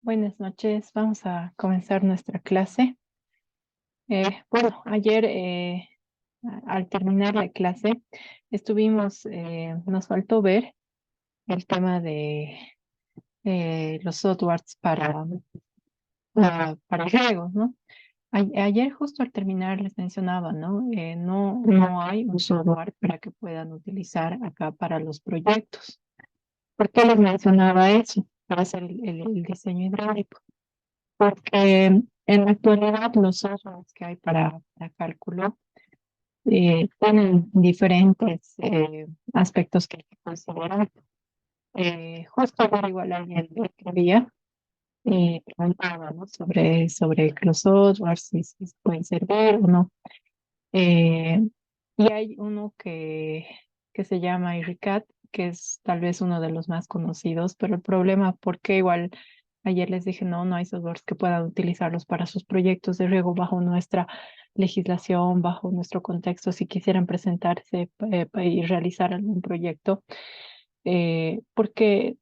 Buenas noches, vamos a comenzar nuestra clase. Bueno, ayer al terminar la clase nos faltó ver el tema de los softwares para riego, ¿no? Ayer justo al terminar les mencionaba, ¿no? No hay un software para que puedan utilizar acá para los proyectos. ¿Por qué les mencionaba eso? Para hacer el diseño hidráulico. Porque en la actualidad los softwares que hay para cálculo tienen diferentes aspectos que hay que considerar. Justo ayer igual alguien me escribía y preguntaba, ¿no? sobre que los softwares, si se pueden servir o no. Eh, y hay uno que se llama IRICAT, que es tal vez uno de los más conocidos, pero el problema, porque igual ayer les dije, no hay softwares que puedan utilizarlos para sus proyectos de riego bajo nuestra legislación, bajo nuestro contexto, si quisieran presentarse y realizar algún proyecto, porque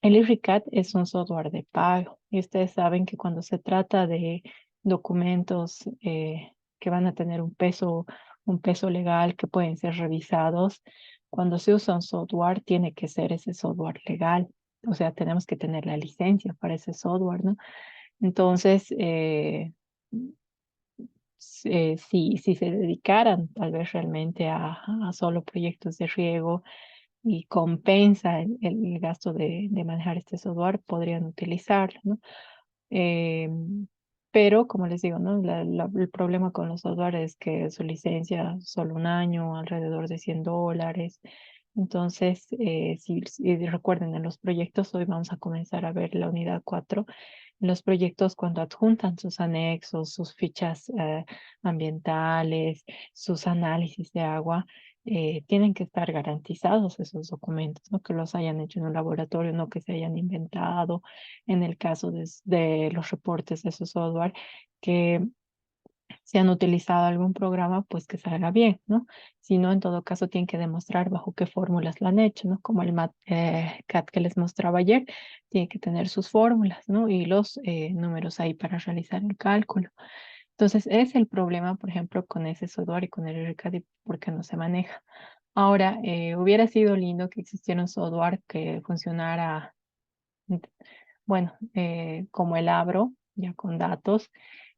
el IRICAT es un software de pago y ustedes saben que cuando se trata de documentos que van a tener un peso legal, que pueden ser revisados, cuando se usa un software tiene que ser ese software legal. O sea, tenemos que tener la licencia para ese software, ¿no? Entonces, si se dedicaran tal vez realmente a solo proyectos de riego, y compensa el gasto de manejar este software, podrían utilizarlo, ¿no? Eh, pero, como les digo, ¿no? El problema con los software es que su licencia solo un año, alrededor de $100. Entonces, si recuerden, en los proyectos, hoy vamos a comenzar a ver la unidad 4. En los proyectos, cuando adjuntan sus anexos, sus fichas ambientales, sus análisis de agua, tienen que estar garantizados esos documentos, ¿no? Que los hayan hecho en un laboratorio, no que se hayan inventado. En el caso de los reportes de su software, que si han utilizado algún programa, pues que salga bien, ¿no? Si no, en todo caso, tienen que demostrar bajo qué fórmulas lo han hecho, ¿no? Como el CAT que les mostraba ayer, tiene que tener sus fórmulas, ¿no? Y los números ahí para realizar el cálculo. Entonces, es el problema, por ejemplo, con ese software y con el RCAD, porque no se maneja. Ahora, hubiera sido lindo que existiera un software que funcionara, bueno, como el Abro, ya con datos,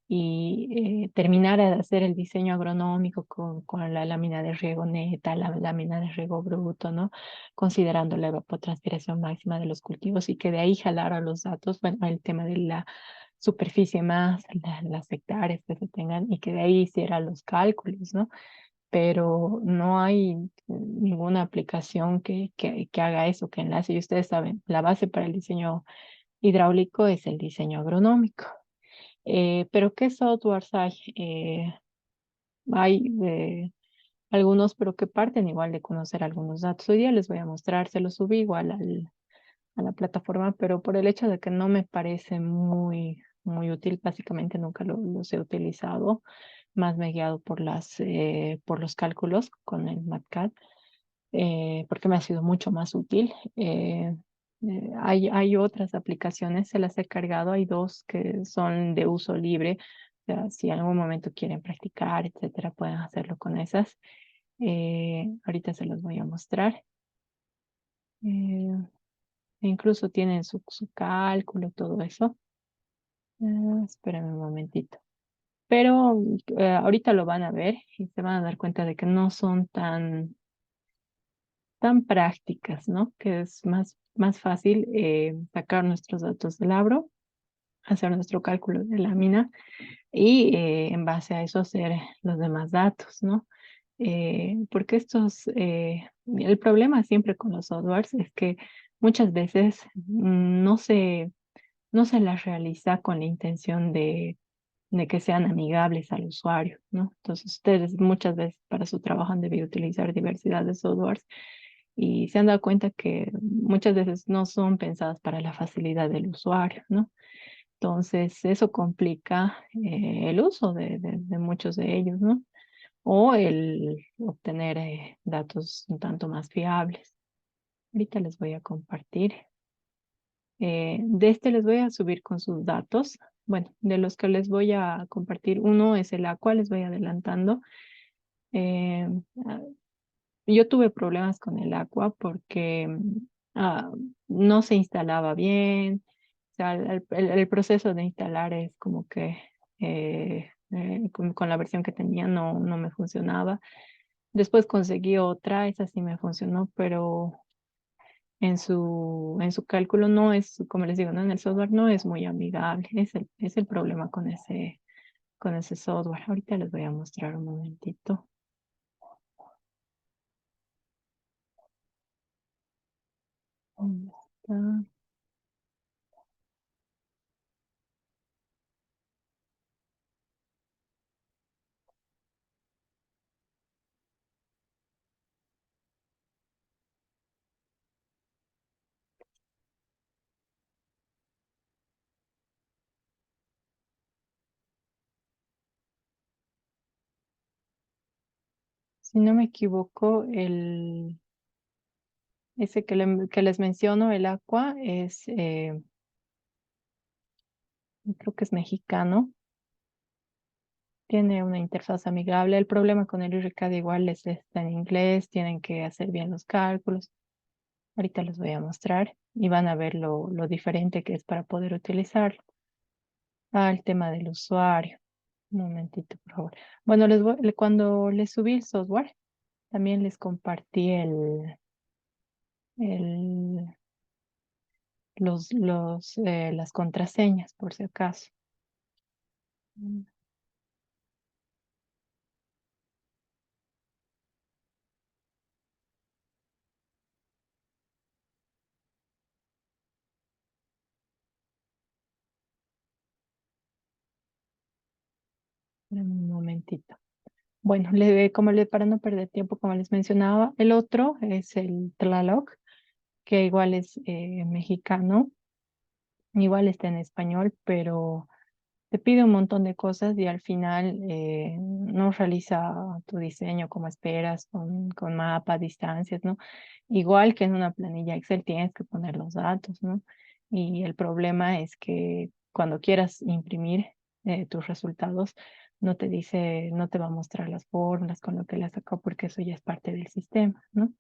y terminara de hacer el diseño agronómico con la lámina de riego neta, la lámina de riego bruto, ¿no? Considerando la evapotranspiración máxima de los cultivos y que de ahí jalara los datos, bueno, el tema de la superficie más, las hectáreas que se tengan y que de ahí hiciera los cálculos, ¿no? Pero no hay ninguna aplicación que haga eso, que enlace. Y ustedes saben, la base para el diseño hidráulico es el diseño agronómico. Pero ¿qué softwares hay? Hay algunos, pero que parten igual de conocer algunos datos. Hoy día les voy a mostrar, se los subí igual a la plataforma, pero por el hecho de que no me parece muy útil, básicamente nunca los he utilizado, más me he guiado por los cálculos con el MATCAD, porque me ha sido mucho más útil. Hay otras aplicaciones, se las he cargado, hay dos que son de uso libre. O sea, si en algún momento quieren practicar, etcétera, pueden hacerlo con esas. Ahorita se los voy a mostrar. Eh, Incluso tienen su cálculo, todo eso. Espérenme un momentito. Pero ahorita lo van a ver y se van a dar cuenta de que no son tan prácticas, ¿no? Que es más fácil sacar nuestros datos del Abro, hacer nuestro cálculo de lámina y en base a eso hacer los demás datos, ¿no? Porque el problema siempre con los softwares es que muchas veces no se las realiza con la intención de que sean amigables al usuario, ¿no? Entonces ustedes muchas veces para su trabajo han debido utilizar diversidad de softwares y se han dado cuenta que muchas veces no son pensadas para la facilidad del usuario, ¿no? Entonces eso complica el uso de muchos de ellos, ¿no? O el obtener datos un tanto más fiables. Ahorita les voy a compartir. De este les voy a subir con sus datos. Bueno, de los que les voy a compartir, uno es el Aqua, les voy adelantando. Eh, ah, yo tuve problemas con el Aqua porque ah, no se instalaba bien. O sea, el proceso de instalar es como que con la versión que tenía no me funcionaba. Después conseguí otra, esa sí me funcionó, pero en su cálculo no es, como les digo, ¿no? En el software no es muy amigable. Es el problema con ese software. Ahorita les voy a mostrar un momentito. ¿Dónde está? Si no me equivoco, ese que les menciono, el Aqua, creo que es mexicano. Tiene una interfaz amigable. El problema con el IRCAD igual es está en inglés, tienen que hacer bien los cálculos. Ahorita les voy a mostrar y van a ver lo diferente que es para poder utilizarlo. Ah, el tema del usuario. Un momentito, por favor. Bueno, cuando les subí el software, también les compartí el, las contraseñas, por si acaso. Mm, Un momentito. Bueno, para no perder tiempo, como les mencionaba, el otro es el Tlaloc, que igual es mexicano, igual está en español, pero te pide un montón de cosas y al final no realiza tu diseño como esperas, con mapa, distancias, ¿no? Igual que en una planilla Excel tienes que poner los datos, ¿no? Y el problema es que cuando quieras imprimir tus resultados, no te dice, no te va a mostrar las fórmulas con lo que le has sacado porque eso ya es parte del sistema, ¿no?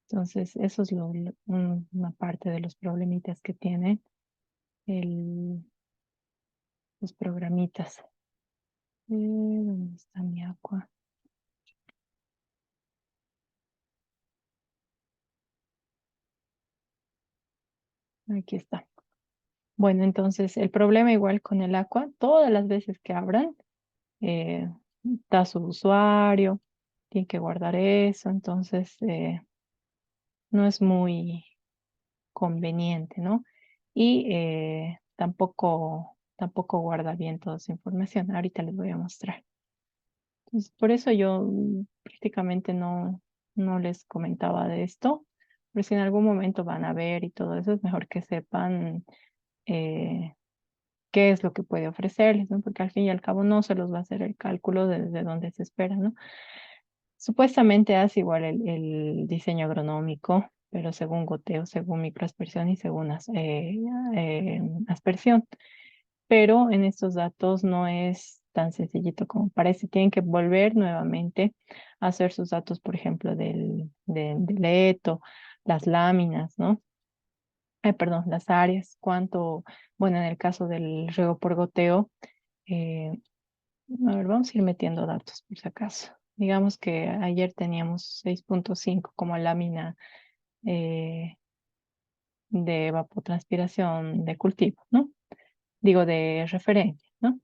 Entonces, eso es una parte de los problemitas que tiene el, los programitas. ¿Dónde está mi agua? Aquí está. Bueno, entonces el problema igual con el agua, todas las veces que abran, eh, está su usuario, tiene que guardar eso, entonces no es muy conveniente, ¿no? Y tampoco guarda bien toda esa información. Ahorita les voy a mostrar. Entonces, por eso yo prácticamente no les comentaba de esto, pero si en algún momento van a ver y todo eso, es mejor que sepan eh, qué es lo que puede ofrecerles, ¿no? Porque al fin y al cabo no se los va a hacer el cálculo desde donde se espera, ¿no? Supuestamente hace igual el diseño agronómico, pero según goteo, según microaspersión y según aspersión. Pero en estos datos no es tan sencillito como parece. Tienen que volver nuevamente a hacer sus datos, por ejemplo, del ETO, las láminas, ¿no? Perdón, las áreas, bueno, en el caso del riego por goteo, eh, a ver, vamos a ir metiendo datos por si acaso. Digamos que ayer teníamos 6.5 como lámina eh, de evapotranspiración de cultivo, ¿no? Digo, de referencia, ¿no?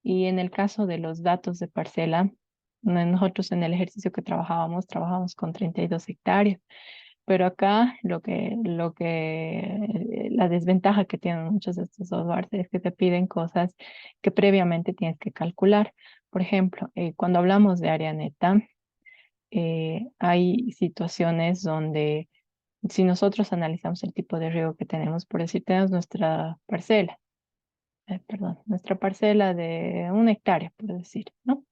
Y en el caso de los datos de parcela, nosotros en el ejercicio que trabajábamos con 32 hectáreas. Pero acá la desventaja que tienen muchos de estos softwares es que te piden cosas que previamente tienes que calcular. Por ejemplo, cuando hablamos de área neta, hay situaciones donde si nosotros analizamos el tipo de riego que tenemos, por decir, tenemos nuestra parcela de 1 hectárea, por decir, ¿no?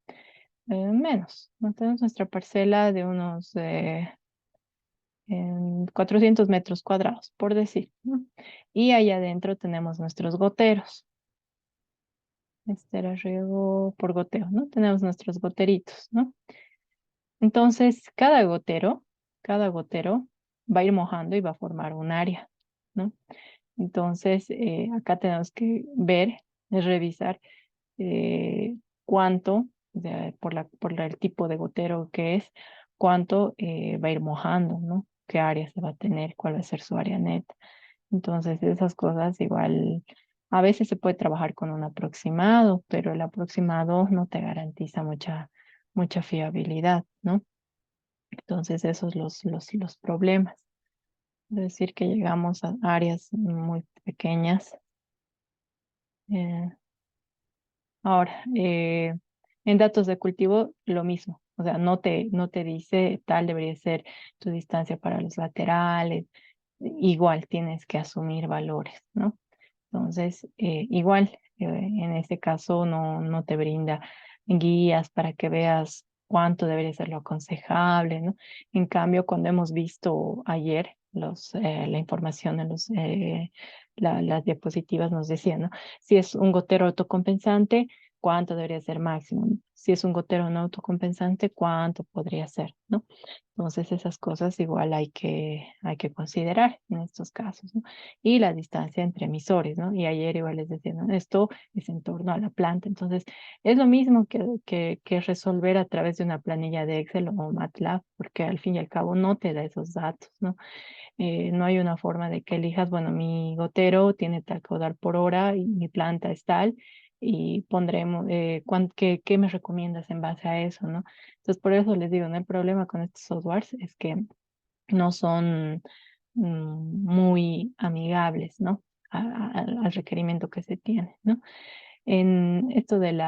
Menos, ¿no? Tenemos nuestra parcela de unos en 400 metros cuadrados, por decir, ¿no? Y ahí adentro tenemos nuestros goteros. Este era riego por goteo, ¿no? Tenemos nuestros goteritos, ¿no? Entonces, cada gotero va a ir mojando y va a formar un área, ¿no? Entonces, acá tenemos que ver, revisar cuánto, por el tipo de gotero que es, cuánto va a ir mojando, ¿no? ¿Qué área se va a tener? ¿Cuál va a ser su área neta? Entonces, esas cosas igual, a veces se puede trabajar con un aproximado, pero el aproximado no te garantiza mucha fiabilidad, ¿no? Entonces, esos son los problemas. Es decir, que llegamos a áreas muy pequeñas. eh, Ahora, en datos de cultivo, lo mismo. O sea, no te dice tal debería ser tu distancia para los laterales. Igual tienes que asumir valores, ¿no? Entonces, igual, en este caso no te brinda guías para que veas cuánto debería ser lo aconsejable, ¿no? En cambio, cuando hemos visto ayer la información en las diapositivas nos decían, ¿no? Si es un gotero autocompensante, ¿cuánto debería ser máximo? Si es un gotero no autocompensante, ¿cuánto podría ser, ¿no? Entonces, esas cosas igual hay que considerar en estos casos, ¿no? Y la distancia entre emisores, ¿no? Y ayer igual les decía, ¿no? Esto es en torno a la planta. Entonces, es lo mismo que resolver a través de una planilla de Excel o MATLAB, porque al fin y al cabo no te da esos datos, ¿no? No hay una forma de que elijas, bueno, mi gotero tiene tal caudal por hora y mi planta es tal, y pondremos, ¿qué me recomiendas en base a eso, ¿no? Entonces, por eso les digo, ¿no? El problema con estos softwares es que no son muy amigables, ¿no? Al requerimiento que se tiene, ¿no? En esto del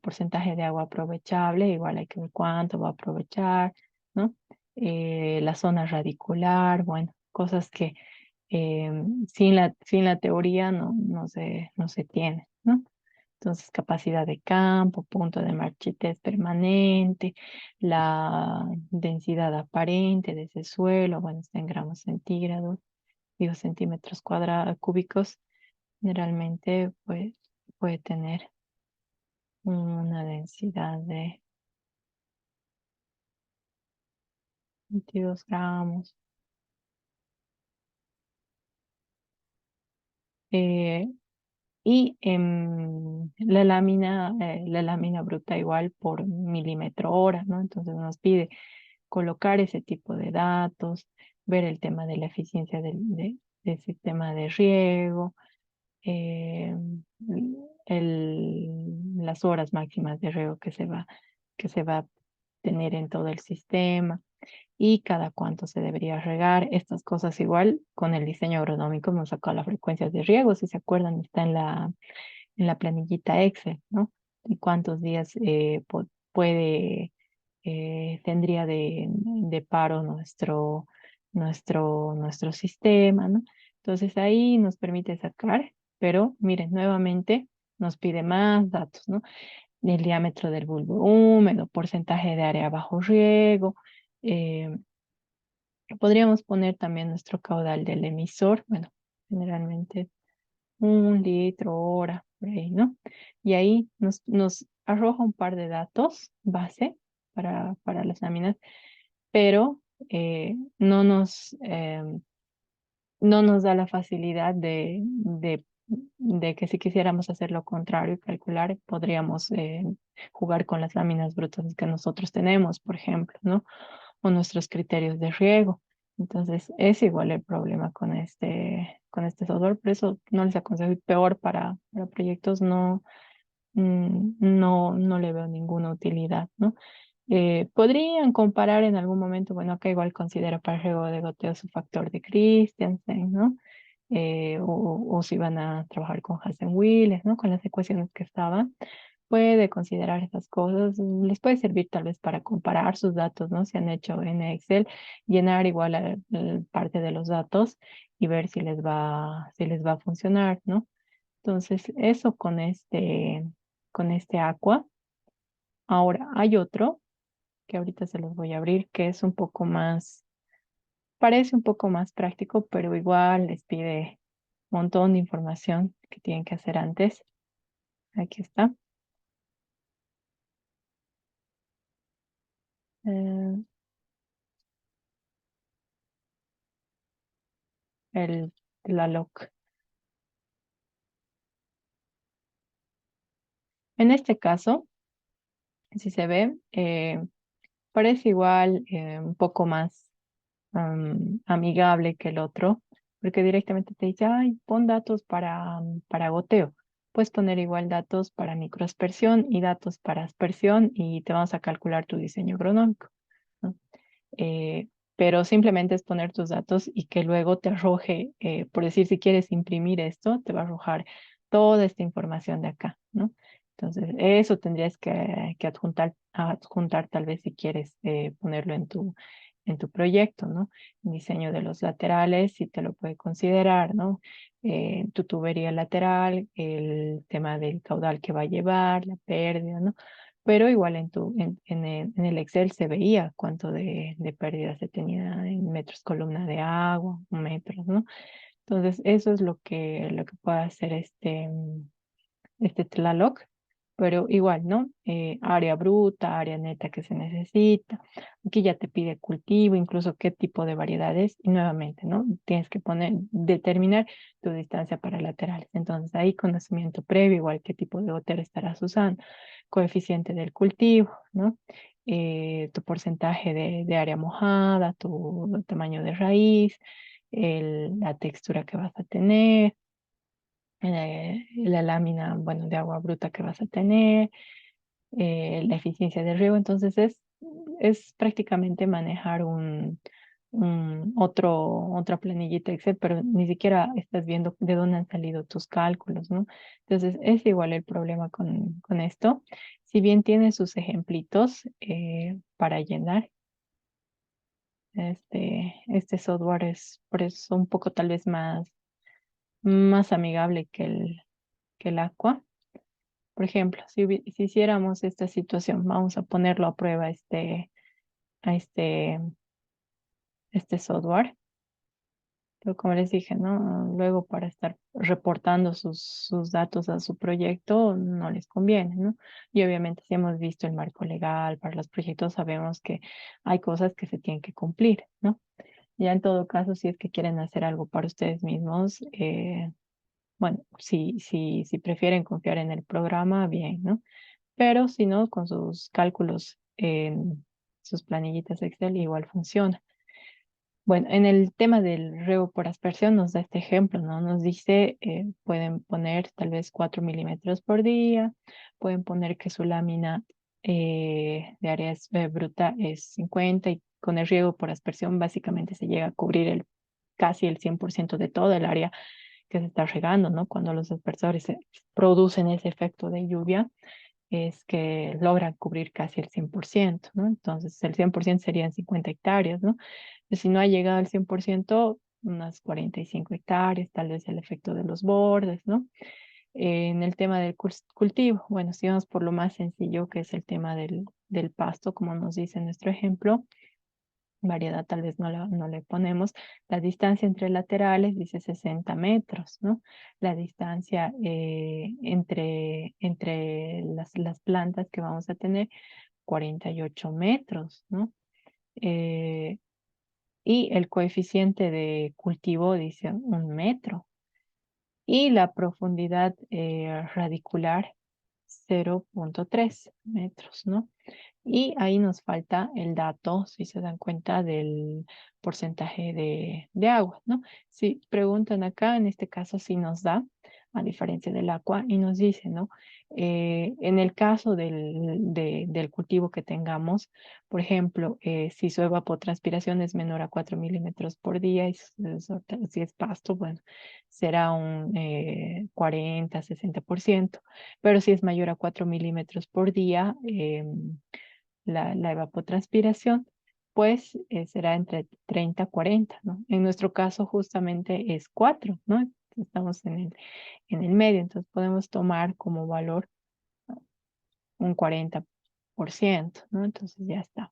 porcentaje de agua aprovechable, igual hay que ver cuánto va a aprovechar, ¿no? La zona radicular, bueno, cosas que eh, sin la teoría no se tiene, ¿no? Entonces, capacidad de campo, punto de marchitez permanente, la densidad aparente de ese suelo, bueno, está en gramos centígrados, digo centímetros cúbicos, generalmente pues, puede tener una densidad de 22 gramos. Eh, y la lámina bruta igual por milímetro hora, ¿no? Entonces nos pide colocar ese tipo de datos, ver el tema de la eficiencia del sistema de riego, eh, las horas máximas de riego que se va a tener en todo el sistema y cada cuánto se debería regar. Estas cosas igual con el diseño agronómico hemos sacado las frecuencias de riego, si se acuerdan, está en la planillita Excel, ¿no? Y cuántos días tendría de paro nuestro sistema, ¿no? Entonces ahí nos permite sacar, pero miren, nuevamente nos pide más datos, ¿no? El diámetro del bulbo húmedo, porcentaje de área bajo riego. eh, Podríamos poner también nuestro caudal del emisor, bueno, generalmente 1 litro hora, por ahí, ¿no? Y ahí nos arroja un par de datos base para las láminas, pero no nos da la facilidad de que si quisiéramos hacer lo contrario y calcular, podríamos jugar con las láminas brutas que nosotros tenemos, por ejemplo, ¿no? O nuestros criterios de riego. Entonces, es igual el problema con este software, por eso no les aconsejo, y peor para proyectos, no le veo ninguna utilidad, ¿no? Podrían comparar en algún momento, bueno, acá igual considera para el riego de goteo su factor de Christiansen, ¿no? O si van a trabajar con Hasen-Willis, ¿no? Con las ecuaciones que estaban, puede considerar esas cosas, les puede servir tal vez para comparar sus datos, ¿no? Si han hecho en Excel, llenar igual parte de los datos y ver si les va a funcionar, ¿no? Entonces, eso con este Aqua. Ahora, hay otro que ahorita se los voy a abrir, que es un poco parece un poco más práctico, pero igual les pide un montón de información que tienen que hacer antes. Aquí está. eh, la LOC. En este caso, si se ve, parece igual un poco más amigable que el otro, porque directamente te dice, ay, pon datos para goteo. Puedes poner igual datos para microaspersión y datos para aspersión y te vamos a calcular tu diseño agronómico, ¿no? eh, pero simplemente es poner tus datos y que luego te arroje, por decir, si quieres imprimir esto, te va a arrojar toda esta información de acá, ¿no? Entonces, eso tendrías que adjuntar tal vez si quieres ponerlo en tu proyecto, ¿no? El diseño de los laterales, si te lo puede considerar, ¿no? Tu tubería lateral, el tema del caudal que va a llevar, la pérdida, ¿no? Pero igual en el Excel se veía cuánto de pérdida se tenía en metros columna de agua, metros, ¿no? Entonces, eso es lo que puede hacer este Tlaloc, pero igual, ¿no? Área bruta, área neta que se necesita. Aquí ya te pide cultivo, incluso qué tipo de variedades. Y nuevamente, ¿no? Tienes que determinar tu distancia para laterales. Entonces, ahí conocimiento previo, igual qué tipo de gotero estarás usando, coeficiente del cultivo, ¿no? Tu porcentaje de área mojada, tu tamaño de raíz, la textura que vas a tener, la lámina, bueno, de agua bruta que vas a tener, la eficiencia de riego. Entonces es prácticamente manejar otra planillita Excel, pero ni siquiera estás viendo de dónde han salido tus cálculos, ¿no? Entonces es igual el problema con esto. Si bien tiene sus ejemplitos para llenar, este software es por eso un poco tal vez más amigable que el Aqua. Por ejemplo, si hiciéramos esta situación, vamos a ponerlo a prueba a este software. Pero como les dije, ¿no? Luego para estar reportando sus datos a su proyecto no les conviene, ¿no? Y obviamente si hemos visto el marco legal para los proyectos, sabemos que hay cosas que se tienen que cumplir, ¿no? Ya en todo caso, si es que quieren hacer algo para ustedes mismos, bueno, si prefieren confiar en el programa, bien, ¿no? Pero si no, con sus cálculos en sus planillitas Excel igual funciona. Bueno, en el tema del riego por aspersión nos da este ejemplo, ¿no? Nos dice, pueden poner tal vez 4 milímetros por día, pueden poner que su lámina de área bruta es 50 y con el riego por aspersión básicamente se llega a cubrir casi el 100% de toda el área que se está regando, ¿no? Cuando los aspersores producen ese efecto de lluvia es que logran cubrir casi el 100%, ¿no? Entonces, el 100% serían 50 hectáreas, ¿no? Pues si no ha llegado al 100%, unas 45 hectáreas, tal vez el efecto de los bordes, ¿no? En el tema del cultivo, bueno, si vamos por lo más sencillo, que es el tema del pasto, como nos dice nuestro ejemplo, variedad tal vez no le ponemos. La distancia entre laterales dice 60 metros, ¿no? La distancia entre las plantas que vamos a tener, 48 metros, ¿no? Eh, y el coeficiente de cultivo dice 1 metro. Y la profundidad radicular, 0,3 metros, ¿no? Y ahí nos falta el dato, si se dan cuenta, del porcentaje de agua, ¿no? Si preguntan acá, en este caso sí nos da, a diferencia del agua, y nos dice, ¿no? En el caso del cultivo que tengamos, por ejemplo, si su evapotranspiración es menor a 4 milímetros por día, y si es pasto, bueno, será un 40-60%, pero si es mayor a 4 milímetros por día, la evapotranspiración, pues será entre 30 a 40, ¿no? En nuestro caso justamente es 4, ¿no? Estamos en el medio, entonces podemos tomar como valor un 40%, ¿no? Entonces ya está.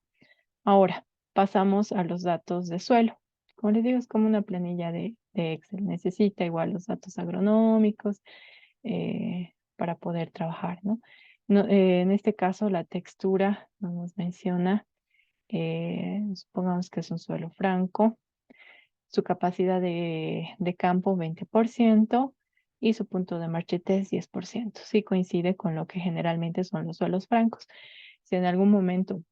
Ahora, pasamos a los datos de suelo. como les digo, es como una planilla de Excel. Necesita igual los datos agronómicos para poder trabajar, ¿no? En este caso, la textura nos menciona, supongamos que es un suelo franco, su capacidad de campo 20% y su punto de marchitez 10%. Sí coincide con lo que generalmente son los suelos francos. Si en algún momento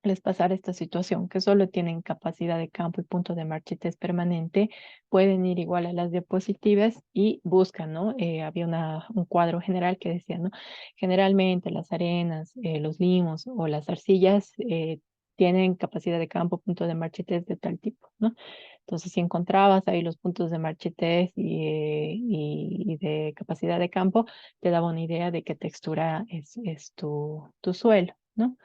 les pasara esta situación, que solo tienen capacidad de campo y punto de marchitez permanente, pueden ir igual a las diapositivas y buscan, ¿no? Había un cuadro general que decía, ¿no? Generalmente las arenas, los limos o las arcillas tienen capacidad de campo, punto de marchitez de tal tipo, ¿no? Entonces, si encontrabas ahí los puntos de marchitez y de capacidad de campo, te daba una idea de qué textura es tu suelo, ¿no?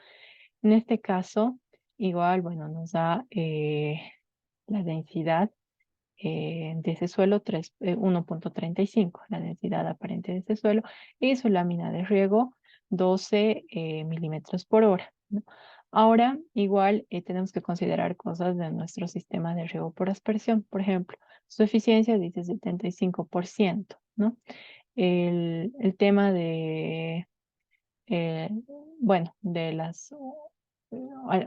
En este caso, igual, bueno, nos da la densidad de ese suelo 1,35, la densidad aparente de ese suelo, y su lámina de riego 12 milímetros por hora, ¿no? Ahora, igual, tenemos que considerar cosas de nuestro sistema de riego por aspersión. Por ejemplo, su eficiencia dice 75%, ¿no? El tema eh, bueno, de las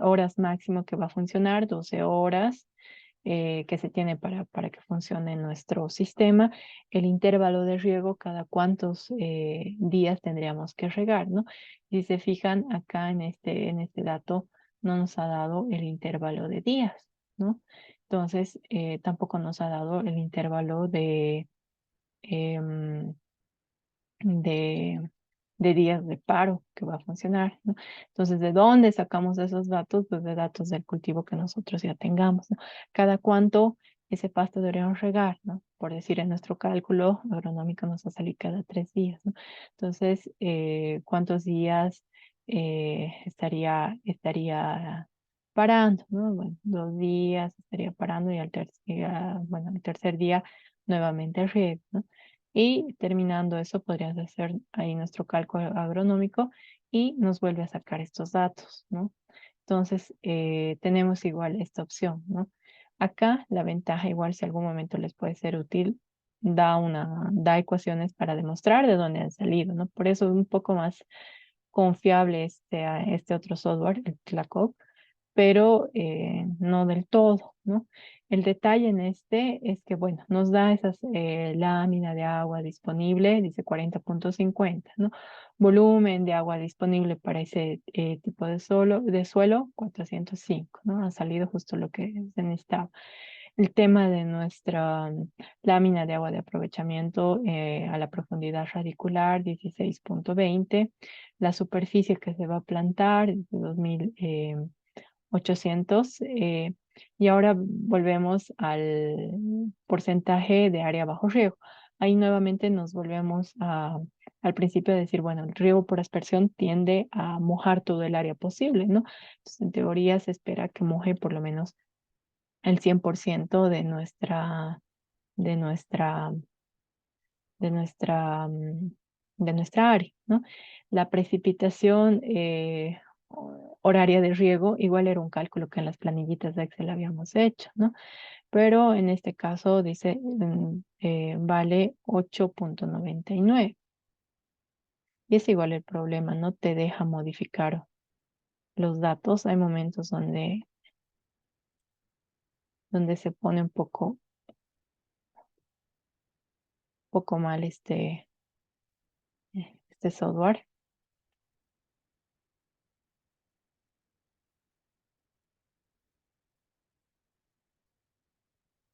horas máximo que va a funcionar, 12 horas que se tiene para que funcione nuestro sistema, el intervalo de riego, cada cuántos días tendríamos que regar, ¿no? Si se fijan acá en este dato, no nos ha dado el intervalo de días, ¿no? Entonces, tampoco nos ha dado el intervalo em, de, de días de paro que va a funcionar, ¿no? Entonces, ¿de dónde sacamos esos datos? Pues de datos del cultivo que nosotros ya tengamos, ¿no? Cada cuánto ese pasto deberíamos regar, ¿no? Por decir, en nuestro cálculo agronómico nos va a salir cada 3 días, ¿no? Entonces, ¿cuántos días estaría parando, ¿no? Bueno, 2 días estaría parando y bueno, al tercer día nuevamente riego, ¿no? Y terminando eso, podrías hacer ahí nuestro cálculo agronómico y nos vuelve a sacar estos datos, ¿no? Entonces, tenemos igual esta opción, ¿no? Acá la ventaja, igual si algún momento les puede ser útil, da ecuaciones para demostrar de dónde han salido, ¿no? Por eso es un poco más confiable este otro software, el Tlacoc, pero no del todo, ¿no? El detalle en este es que, bueno, nos da esas lámina de agua disponible, dice 40,50, ¿no? Volumen de agua disponible para ese tipo de suelo, 405, ¿no? Ha salido justo lo que se necesitaba. El tema de nuestra lámina de agua de aprovechamiento a la profundidad radicular, 16,20. La superficie que se va a plantar, es de 2.800. Y ahora volvemos al porcentaje de área bajo riego. Ahí nuevamente nos volvemos al principio de decir, bueno, el riego por aspersión tiende a mojar todo el área posible, ¿no? Entonces, en teoría se espera que moje por lo menos el 100% de nuestra, de nuestra, de nuestra área, ¿no? La precipitación horaria de riego igual era un cálculo que en las planillitas de Excel habíamos hecho, ¿no? Pero en este caso dice, vale 8,99. Y es igual el problema, no te deja modificar los datos. Hay momentos donde se pone un poco mal este software.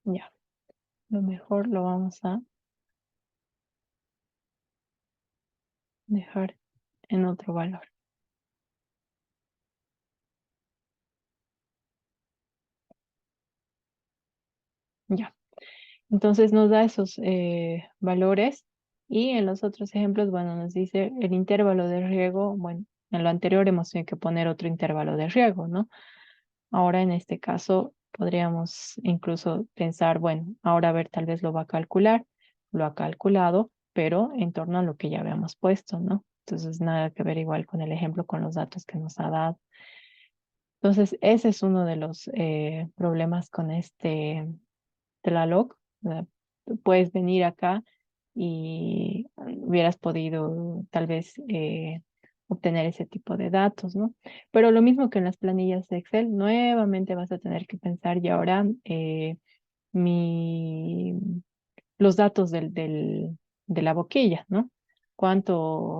Ya, lo mejor lo vamos a dejar en otro valor. Ya. Entonces nos da esos valores y en los otros ejemplos, bueno, nos dice el intervalo de riego. Bueno, en lo anterior hemos tenido que poner otro intervalo de riego, ¿no? Ahora en este caso podríamos incluso pensar, bueno, ahora a ver, tal vez lo va a calcular, lo ha calculado, pero en torno a lo que ya habíamos puesto, ¿no? Entonces nada que ver igual con el ejemplo, con los datos que nos ha dado. Entonces, ese es uno de los problemas con este Tlaloc. Tú puedes venir acá y hubieras podido tal vez obtener ese tipo de datos, ¿no? Pero lo mismo que en las planillas de Excel, nuevamente vas a tener que pensar y ahora mi, los datos de la boquilla, ¿no?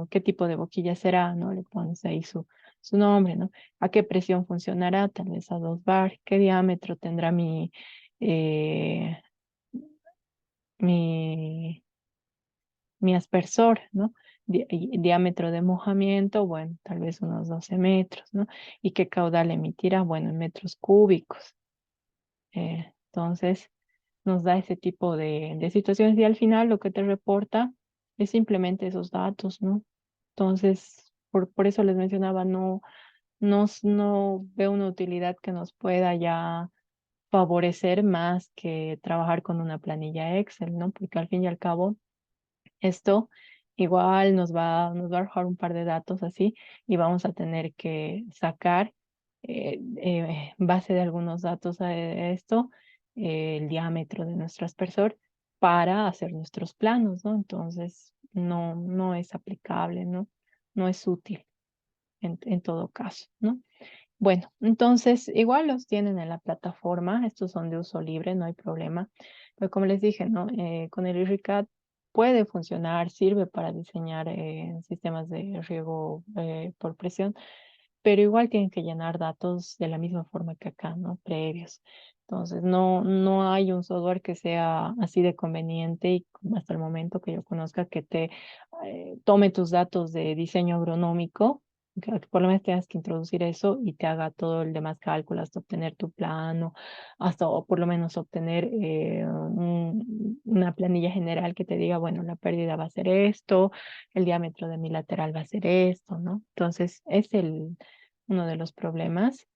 Qué tipo de boquilla será, ¿no? Le pones ahí su nombre, ¿no? ¿A qué presión funcionará? Tal vez a 2 bar. ¿Qué diámetro tendrá eh, mi, mi aspersor, ¿no? Y diámetro de mojamiento, bueno, tal vez unos 12 metros, ¿no? ¿Y qué caudal emitirá? Bueno, en metros cúbicos. Entonces, nos da ese tipo de situaciones y al final lo que te reporta es simplemente esos datos, ¿no? Entonces, por eso les mencionaba, no veo una utilidad que nos pueda ya favorecer más que trabajar con una planilla Excel, ¿no? Porque al fin y al cabo esto igual nos va a arrojar un par de datos así y vamos a tener que sacar base de algunos datos a esto, el diámetro de nuestro aspersor para hacer nuestros planos, ¿no? Entonces, no es aplicable, ¿no? No es útil en todo caso, ¿no? Bueno, entonces igual los tienen en la plataforma, estos son de uso libre, no hay problema. Pero como les dije, ¿no? Con el IRRICAD puede funcionar, sirve para diseñar sistemas de riego por presión, pero igual tienen que llenar datos de la misma forma que acá, ¿no? Previos. Entonces, no hay un software que sea así de conveniente y hasta el momento que yo conozca que te tome tus datos de diseño agronómico, que por lo menos tengas que introducir eso y te haga todo el demás cálculo hasta obtener tu plano, hasta o por lo menos obtener una planilla general que te diga, bueno, la pérdida va a ser esto, el diámetro de mi lateral va a ser esto, ¿no? Entonces, es uno de los problemas.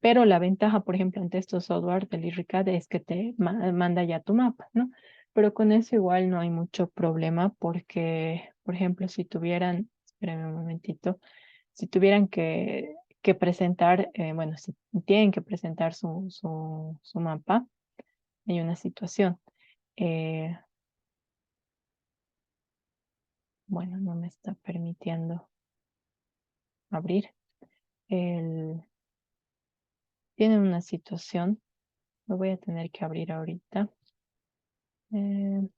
Pero la ventaja, por ejemplo, ante estos software del IRRICAD es que te manda ya tu mapa, ¿no? Pero con eso igual no hay mucho problema porque, por ejemplo, si tuvieran, espérame un momentito, si tuvieran que presentar, bueno, si tienen que presentar su mapa, hay una situación. Eh, bueno, no me está permitiendo abrir. El, tienen una situación, lo voy a tener que abrir ahorita. eh,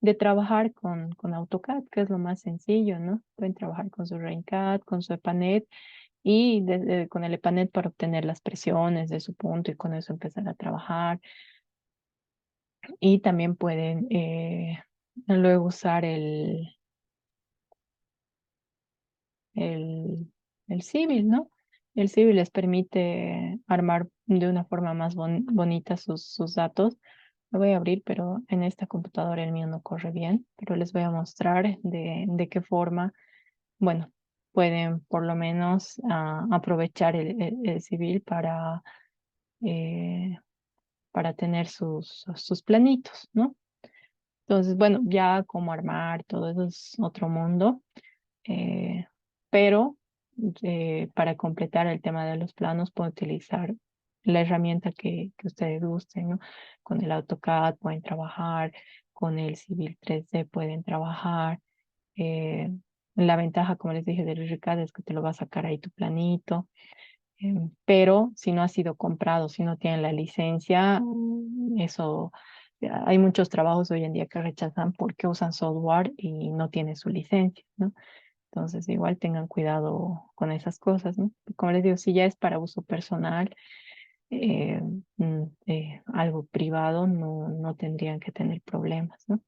de trabajar con AutoCAD, que es lo más sencillo, ¿no? Pueden trabajar con su RainCAD, con su EPANET y con el EPANET para obtener las presiones de su punto y con eso empezar a trabajar. Y también pueden luego usar el, el Civil, ¿no? El Civil les permite armar de una forma más bonita sus datos. Lo voy a abrir, pero en esta computadora el mío no corre bien, pero les voy a mostrar de qué forma, bueno, pueden por lo menos aprovechar el Civil eh, para tener sus planitos, ¿no? Entonces, bueno, ya cómo armar, todo eso es otro mundo. eh, pero para completar el tema de los planos puedo utilizar la herramienta que ustedes gusten, ¿no? Con el AutoCAD pueden trabajar, con el Civil 3D pueden trabajar. eh, la ventaja, como les dije, del RICAD es que te lo va a sacar ahí tu planito, pero si no ha sido comprado, si no tienen la licencia, eso, hay muchos trabajos hoy en día que rechazan porque usan software y no tienen su licencia, ¿no? Entonces, igual tengan cuidado con esas cosas, ¿no? Como les digo, si ya es para uso personal, eh, algo privado, no tendrían que tener problemas, ¿no?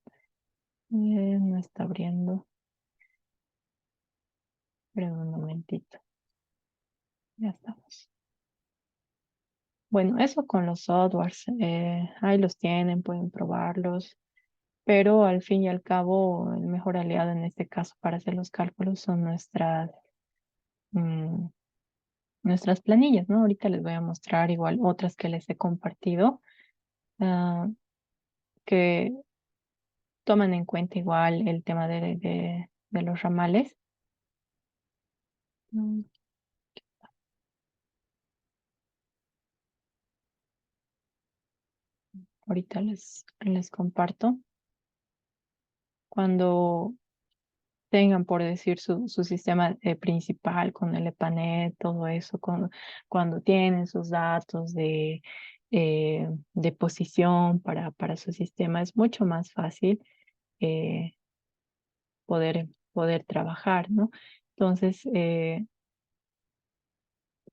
No está abriendo, pero un momentito, ya estamos. Bueno, eso con los softwares, ahí los tienen, pueden probarlos, pero al fin y al cabo, el mejor aliado en este caso para hacer los cálculos son mm, nuestras planillas, ¿no? Ahorita les voy a mostrar igual otras que les he compartido, ah, que toman en cuenta igual el tema de los ramales. Mm, ahorita les comparto. Cuando tengan, por decir, su sistema principal con el EPANET, todo eso, cuando tienen sus datos de posición para su sistema, es mucho más fácil eh, poder trabajar, ¿no? Entonces,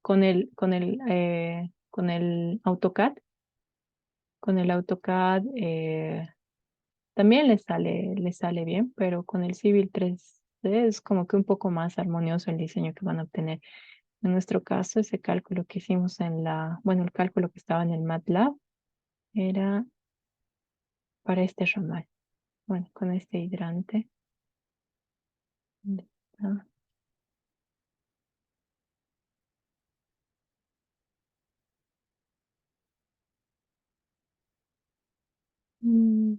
con el AutoCAD, también les sale bien, pero con el Civil 3D es como que un poco más armonioso el diseño que van a obtener. En nuestro caso, ese cálculo que hicimos bueno, el cálculo que estaba en el MATLAB era para este ramal. Bueno, con este hidrante. ¿Dónde está? Mm,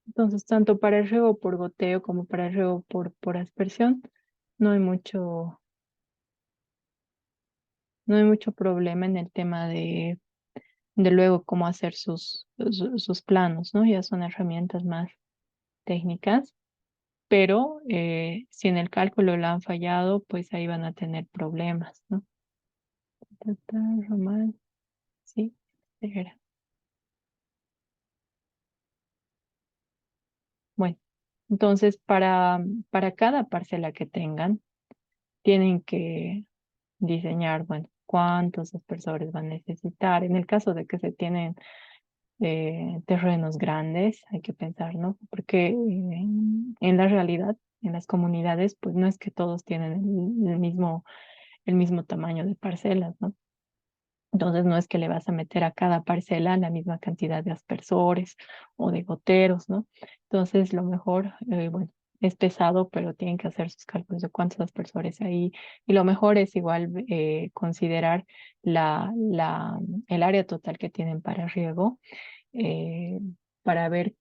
Entonces, tanto para el riego por goteo como para el riego por aspersión, no hay mucho, no hay mucho problema en el tema de luego cómo hacer sus planos, ¿no? Ya son herramientas más técnicas, pero si en el cálculo lo han fallado, pues ahí van a tener problemas, ¿no? Román, sí, era. Bueno, entonces para cada parcela que tengan, tienen que diseñar, bueno, cuántos aspersores van a necesitar. En el caso de que se tienen terrenos grandes, hay que pensar, ¿no? Porque en la realidad, en las comunidades, pues no es que todos tienen el mismo tamaño de parcelas, ¿no? Entonces no es que le vas a meter a cada parcela la misma cantidad de aspersores o de goteros, ¿no? Entonces lo mejor, bueno, es pesado, pero tienen que hacer sus cálculos de cuántos aspersores hay. Y lo mejor es igual considerar el área total que tienen para riego, eh, para ver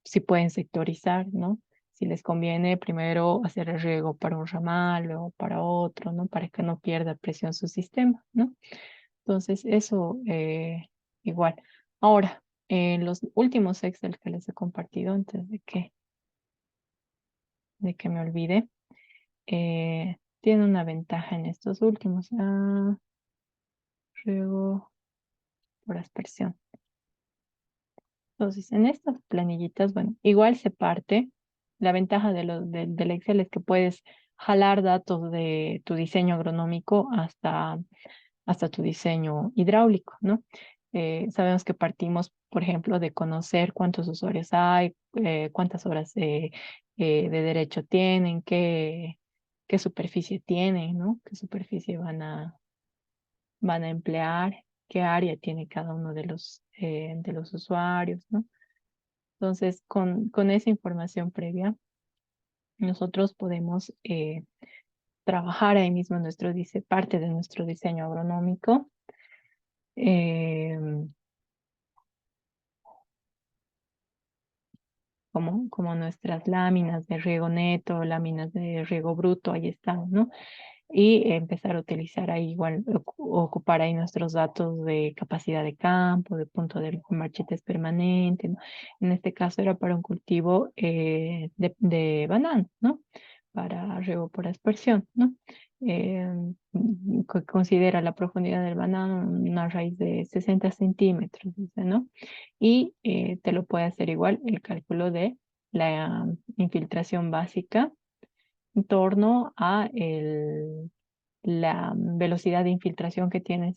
si pueden sectorizar, ¿no? Si les conviene primero hacer el riego para un ramal o para otro, ¿no? Para que no pierda presión su sistema, ¿no? Entonces, eso igual. Ahora, en los últimos Excel que les he compartido, antes de que me olvide, tiene una ventaja en estos últimos. Riego por aspersión. Entonces, en estas planillitas, bueno, igual se parte. La ventaja del Excel es que puedes jalar datos de tu diseño agronómico hasta tu diseño hidráulico, ¿no? Sabemos que partimos, por ejemplo, de conocer cuántos usuarios hay, cuántas horas de derecho tienen, qué superficie tienen, ¿no? Qué superficie van a emplear, qué área tiene cada uno de los usuarios, ¿no? Entonces, con esa información previa, nosotros podemos trabajar ahí mismo parte de nuestro diseño agronómico. eh, como nuestras láminas de riego neto, láminas de riego bruto, ahí están, ¿no? Y empezar a utilizar ahí igual, ocupar ahí nuestros datos de capacidad de campo, de punto de marchites permanente, ¿no? En este caso era para un cultivo de banano, ¿no? Para riego por aspersión, ¿no? Eh, Considera la profundidad del banano una raíz de 60 centímetros, dice, ¿no? Y te lo puede hacer igual el cálculo de la infiltración básica en torno a la velocidad de infiltración que tiene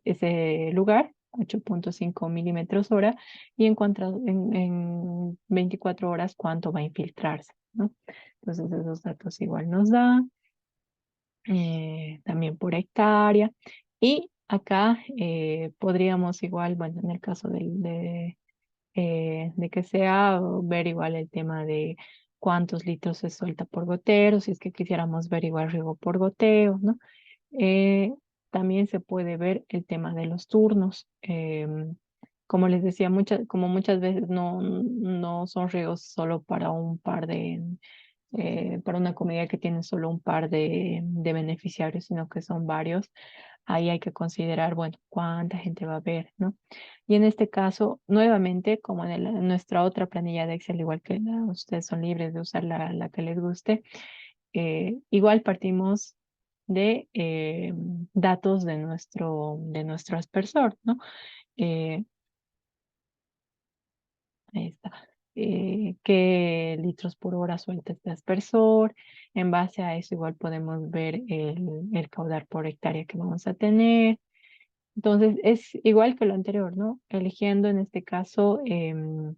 ese lugar, 8,5 milímetros hora, y en 24 horas cuánto va a infiltrarse, ¿no? Entonces esos datos igual nos da, también por hectárea. Y acá podríamos igual, bueno, en el caso de que sea ver igual el tema de cuántos litros se suelta por gotero, si es que quisiéramos ver igual riego por goteo, ¿no? Eh, También se puede ver el tema de los turnos. como les decía, como muchas veces no son riegos solo para un par para una comunidad que tiene solo un par de beneficiarios, sino que son varios. Ahí hay que considerar, bueno, cuánta gente va a haber, ¿no? Y en este caso, nuevamente, como en nuestra otra planilla de Excel, igual que ustedes son libres de usar la que les guste, igual partimos de datos de nuestro aspersor, ¿no? Eh, Ahí está. Qué litros por hora suelta este aspersor. En base a eso, igual podemos ver el caudal por hectárea que vamos a tener. Entonces, es igual que lo anterior, ¿no? Eligiendo en este caso el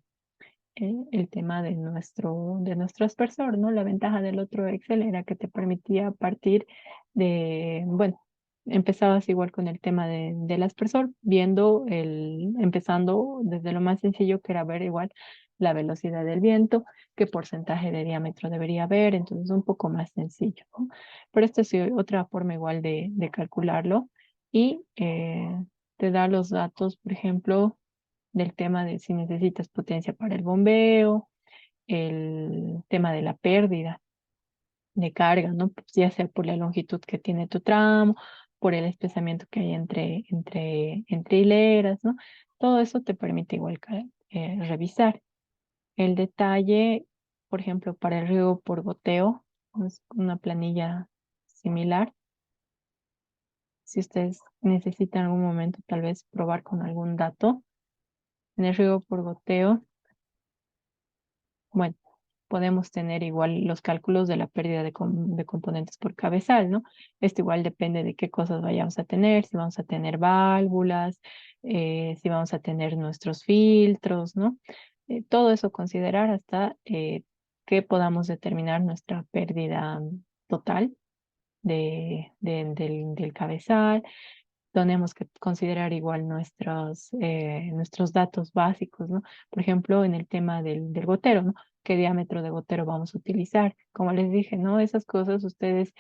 tema de nuestro aspersor, ¿no? La ventaja del otro Excel era que te permitía partir bueno, empezabas igual con el tema del aspersor, empezando desde lo más sencillo que era ver igual la velocidad del viento, qué porcentaje de diámetro debería haber, entonces un poco más sencillo, ¿no? Pero esta es otra forma igual de calcularlo y te da los datos, por ejemplo, del tema de si necesitas potencia para el bombeo, el tema de la pérdida de carga, ¿no? Pues ya sea por la longitud que tiene tu tramo, por el espesamiento que hay entre hileras, ¿no? Todo eso te permite igual revisar. El detalle, por ejemplo, para el riego por goteo, es una planilla similar. Si ustedes necesitan en algún momento tal vez probar con algún dato, en el riego por goteo, bueno, podemos tener igual los cálculos de la pérdida de componentes por cabezal, ¿no? Esto igual depende de qué cosas vayamos a tener, si vamos a tener válvulas, si vamos a tener nuestros filtros, ¿no? Todo eso considerar hasta que podamos determinar nuestra pérdida total del cabezal. Tenemos que considerar igual nuestros datos básicos, ¿no? Por ejemplo, en el tema del gotero, ¿no? ¿Qué diámetro de gotero vamos a utilizar? Como les dije, ¿no? Esas cosas ustedes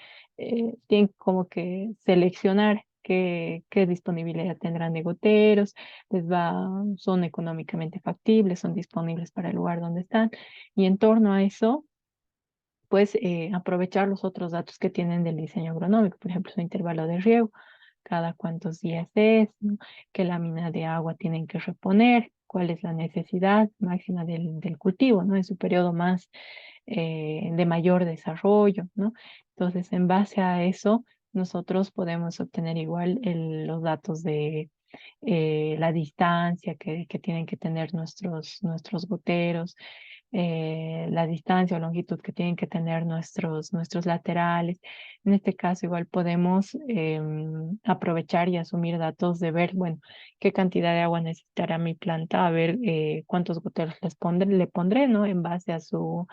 tienen como que seleccionar qué disponibilidad tendrán de goteros, son económicamente factibles, son disponibles para el lugar donde están. Y en torno a eso, pues aprovechar los otros datos que tienen del diseño agronómico, por ejemplo, su intervalo de riego, cada cuántos días es, ¿no? Qué lámina de agua tienen que reponer, cuál es la necesidad máxima del cultivo, ¿no? En su periodo más de mayor desarrollo, ¿no? Entonces, en base a eso, nosotros podemos obtener igual los datos de la distancia que tienen que tener nuestros goteros, la distancia o longitud que tienen que tener nuestros laterales. En este caso, igual podemos aprovechar y asumir datos de ver, bueno, qué cantidad de agua necesitará mi planta, a ver cuántos goteros le pondré, ¿no? En base a su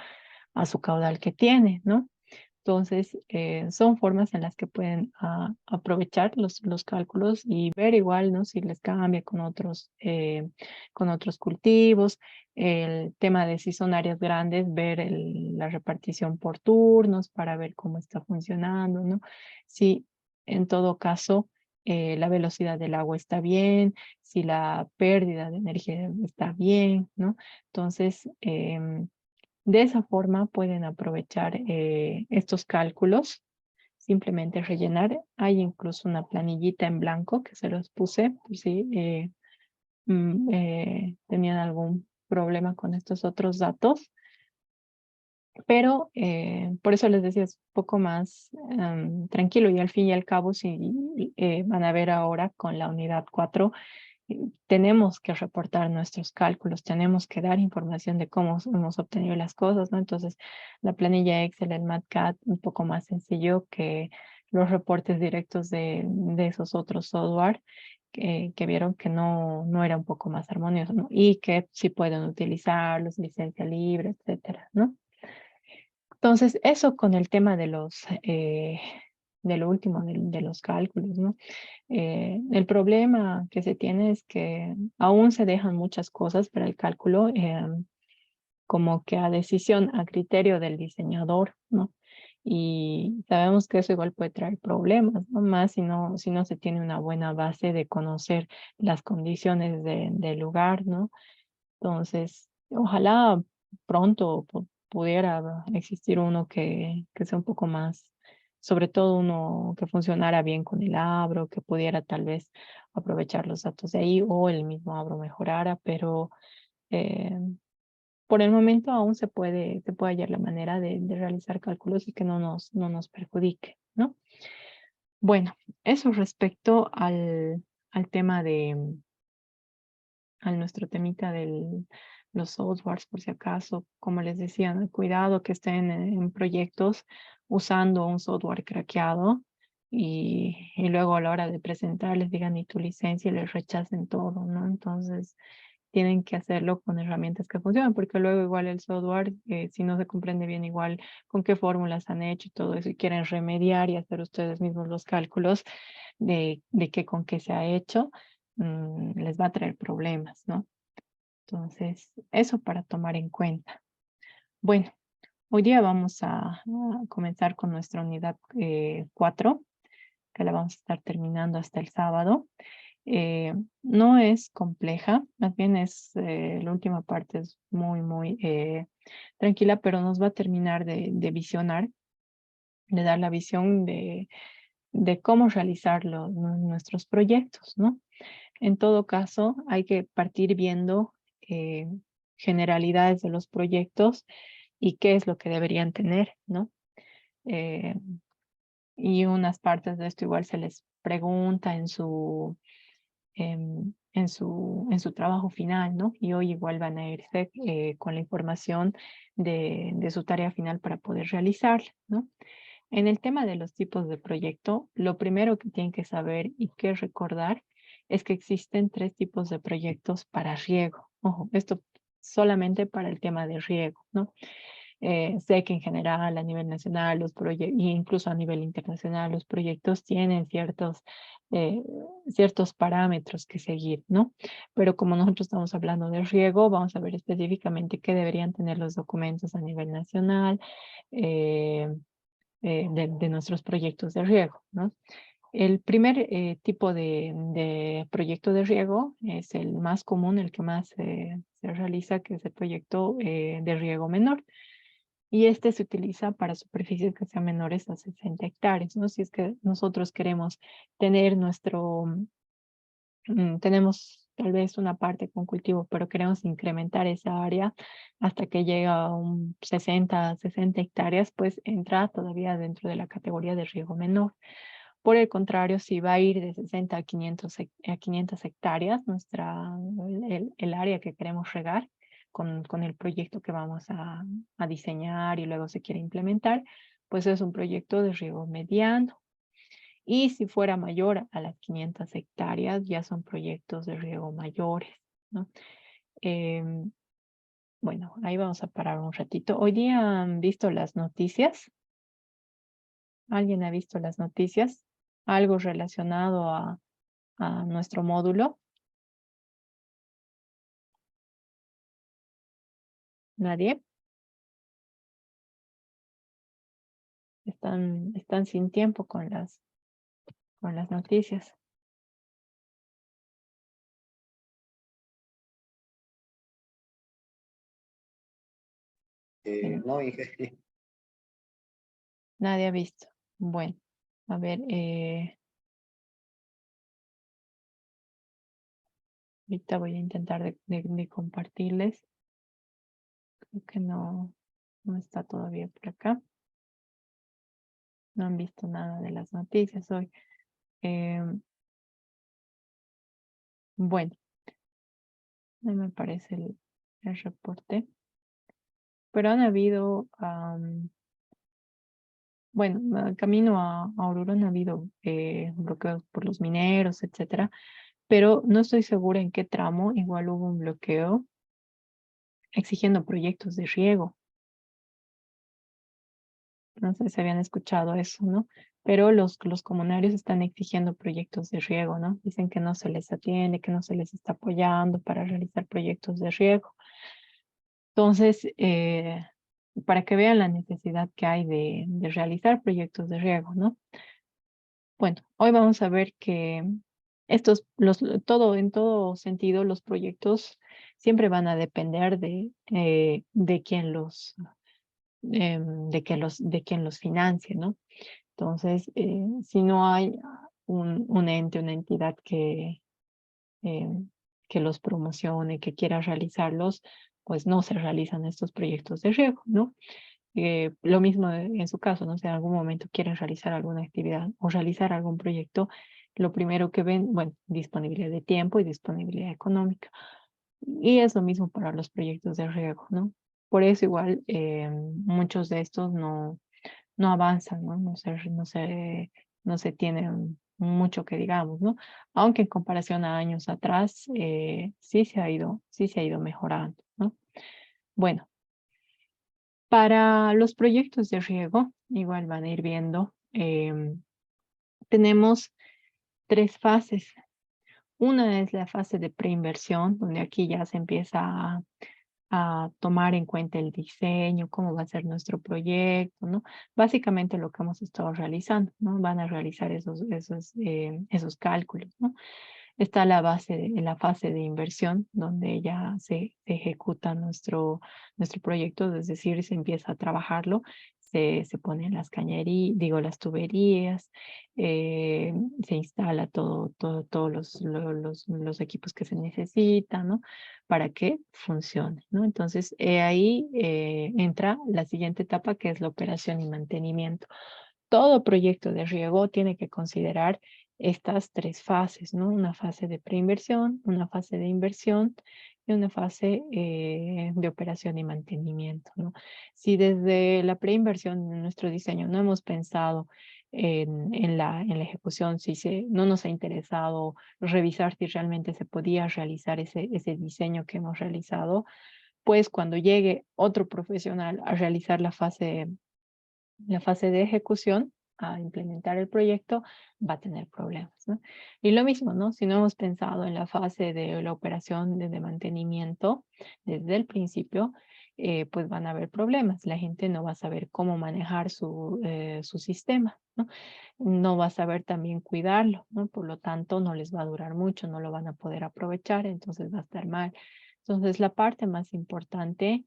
caudal que tiene, ¿no? Entonces, son formas en las que pueden aprovechar los cálculos y ver igual, ¿no? Si les cambia con otros cultivos. El tema de si son áreas grandes, ver la repartición por turnos para ver cómo está funcionando, ¿no? Si en todo caso la velocidad del agua está bien, si la pérdida de energía está bien, ¿no? Entonces, de esa forma pueden aprovechar estos cálculos, simplemente rellenar. Hay incluso una planillita en blanco que se los puse por si tenían algún problema con estos otros datos, pero por eso les decía es un poco más tranquilo y al fin y al cabo si van a ver ahora con la unidad 4 tenemos que reportar nuestros cálculos, tenemos que dar información de cómo hemos obtenido las cosas, ¿no? Entonces, la planilla Excel, el MATCAD, un poco más sencillo que los reportes directos de esos otros software que vieron que no era un poco más armonioso, ¿no? Y que sí pueden utilizarlos, licencia libre, etcétera, ¿no? Entonces, eso con el tema de lo último, de los cálculos, ¿no? El problema que se tiene es que aún se dejan muchas cosas para el cálculo. como que a decisión, a criterio del diseñador, ¿no? Y sabemos que eso igual puede traer problemas, ¿no? Más si no se tiene una buena base de conocer las condiciones del lugar, ¿no? Entonces, ojalá pronto pudiera existir uno que sea un poco más, sobre todo uno que funcionara bien con el Abro, que pudiera tal vez aprovechar los datos de ahí o el mismo Abro mejorara, pero eh, por el momento aún se puede hallar la manera de realizar cálculos y que no nos perjudique, ¿no? Bueno, eso respecto al tema a nuestro temita de los softwares, por si acaso, como les decía, ¿no? Cuidado que estén en proyectos usando un software craqueado y luego a la hora de presentar les digan ni tu licencia y les rechacen todo, ¿no? Entonces tienen que hacerlo con herramientas que funcionan, porque luego igual el software, si no se comprende bien igual con qué fórmulas han hecho y todo eso, y quieren remediar y hacer ustedes mismos los cálculos de qué con qué se ha hecho, les va a traer problemas, ¿no? Entonces, eso para tomar en cuenta. Bueno, hoy día vamos a comenzar con nuestra unidad 4, que la vamos a estar terminando hasta el sábado. No es compleja, más bien es, la última parte es muy tranquila, pero nos va a terminar de visionar, de dar la visión de cómo realizar nuestros proyectos, ¿no? En todo caso, hay que partir viendo eh, generalidades de los proyectos y qué es lo que deberían tener, ¿no? Eh, y unas partes de esto igual se les pregunta en su trabajo final, ¿no? Y hoy igual van a irse con la información de su tarea final para poder realizarla, ¿no? En el tema de los tipos de proyecto, lo primero que tienen que saber y que recordar es que existen 3 tipos de proyectos para riego. Ojo, esto solamente para el tema de riego, ¿no? Sé que en general a nivel nacional los proyectos, e incluso a nivel internacional, los proyectos tienen eh, ciertos parámetros que seguir, ¿no? Pero como nosotros estamos hablando de riego, vamos a ver específicamente qué deberían tener los documentos a nivel nacional. eh, de nuestros proyectos de riego, ¿no? El primer tipo de proyecto de riego es el más común, el que más se realiza, que es el proyecto de riego menor. Y este se utiliza para superficies que sean menores a 60 hectáreas, ¿no? Si es que nosotros queremos tener tenemos tal vez una parte con cultivo, pero queremos incrementar esa área hasta que llega a un 60 hectáreas, pues entra todavía dentro de la categoría de riego menor. Por el contrario, si va a ir de 60 a 500 hectáreas, el área que queremos regar con el proyecto que vamos a diseñar y luego se quiere implementar, pues es un proyecto de riego mediano. Y si fuera mayor a las 500 hectáreas, ya son proyectos de riego mayores, ¿no? Em, bueno, ahí vamos a parar un ratito. Hoy día han visto las noticias. ¿Alguien ha visto las noticias? Algo relacionado a nuestro módulo. ¿Nadie? Están sin tiempo con las noticias. Bueno, No, hija, nadie ha visto. Bueno, a ver, ahorita voy a intentar de compartirles. Creo que no está todavía por acá. No han visto nada de las noticias hoy. Eh, bueno, no me parece el reporte, pero han habido, bueno, camino a Oruro han habido bloqueos por los mineros, etcétera, pero no estoy segura en qué tramo. Igual hubo un bloqueo exigiendo proyectos de riego. No sé si habían escuchado eso, ¿no? Pero los comunarios están exigiendo proyectos de riego, ¿no? Dicen que no se les atiende, que no se les está apoyando para realizar proyectos de riego. Entonces, para que vean la necesidad que hay de realizar proyectos de riego, ¿no? Bueno, hoy vamos a ver que en todo sentido, los proyectos siempre van a depender de quién de quién los financie, ¿no? Entonces, si no hay un ente, una entidad eh, que los promocione, que quiera realizarlos, pues no se realizan estos proyectos de riego, ¿no? Lo mismo en su caso, ¿no? Si en algún momento quieren realizar alguna actividad o realizar algún proyecto, lo primero que ven, bueno, disponibilidad de tiempo y disponibilidad económica. Y es lo mismo para los proyectos de riego, ¿no? Por eso igual muchos de estos no avanzan, ¿no? No se tienen mucho que digamos, ¿no? Aunque en comparación a años atrás, sí se ha ido mejorando, ¿no? Bueno, para los proyectos de riego, igual van a ir viendo, tenemos tres fases. Una es la fase de preinversión, donde aquí ya se empieza a tomar en cuenta el diseño, cómo va a ser nuestro proyecto, ¿no? Básicamente lo que hemos estado realizando, ¿no? Van a realizar esos cálculos, ¿no? Está la fase de inversión, donde ya se ejecuta nuestro proyecto, es decir, se empieza a trabajarlo, se ponen las cañerías, digo, las tuberías, eh, se instala todos los equipos que se necesitan, ¿no? Para que funcione, ¿no? Entonces, ahí entra la siguiente etapa, que es la operación y mantenimiento. Todo proyecto de riego tiene que considerar estas tres fases, ¿no? Una fase de preinversión, una fase de inversión y una fase de operación y mantenimiento, ¿no? Si desde la preinversión en nuestro diseño no hemos pensado en la ejecución, no nos ha interesado revisar si realmente se podía realizar ese diseño que hemos realizado, pues cuando llegue otro profesional a realizar la fase de ejecución, a implementar el proyecto, va a tener problemas, ¿no? Y lo mismo, ¿no? Si no hemos pensado en la fase de la operación de mantenimiento desde el principio, pues van a haber problemas. La gente no va a saber cómo manejar su sistema, ¿no? No va a saber también cuidarlo, ¿no? Por lo tanto, no les va a durar mucho, no lo van a poder aprovechar, entonces va a estar mal. Entonces, la parte más importante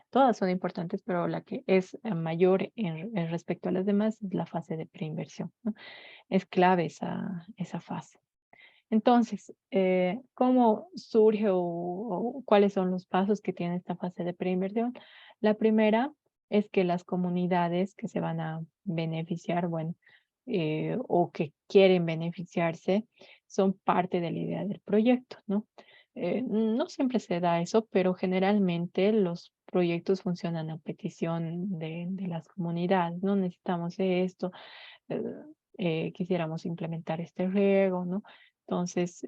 todas son importantes, pero la que es mayor en respecto a las demás es la fase de preinversión, ¿no? Es clave esa fase. Entonces, ¿cómo surge o cuáles son los pasos que tiene esta fase de preinversión? La primera es que las comunidades que se van a beneficiar, bueno, o que quieren beneficiarse, son parte de la idea del proyecto, ¿no? No siempre se da eso, pero generalmente los proyectos funcionan a petición de las comunidades, ¿no? Necesitamos esto, eh, quisiéramos implementar este riego, ¿no? Entonces,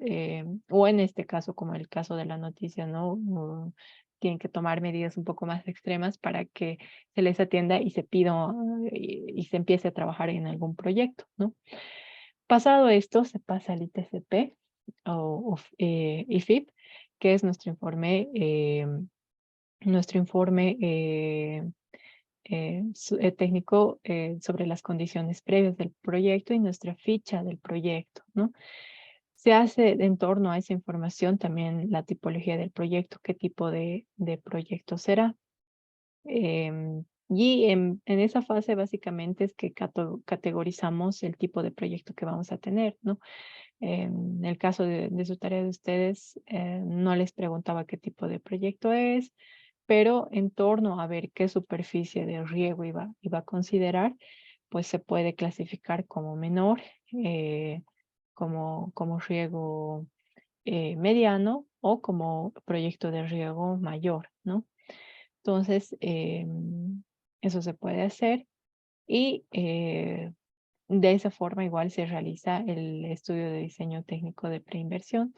o en este caso, como el caso de la noticia, ¿no? Tienen que tomar medidas un poco más extremas para que se les atienda y se pida y se empiece a trabajar en algún proyecto, ¿no? Pasado esto, se pasa al ITCP o IFIP, que es nuestro informe técnico sobre las condiciones previas del proyecto y nuestra ficha del proyecto, ¿no? Se hace en torno a esa información también la tipología del proyecto, qué tipo de proyecto será. Y en esa fase básicamente es que categorizamos el tipo de proyecto que vamos a tener, ¿no? En el caso de su tarea de ustedes, no les preguntaba qué tipo de proyecto es, pero en torno a ver qué superficie de riego iba a considerar, pues se puede clasificar como menor, eh, como riego mediano o como proyecto de riego mayor, ¿no? Entonces, eso se puede hacer y de esa forma igual se realiza el estudio de diseño técnico de preinversión.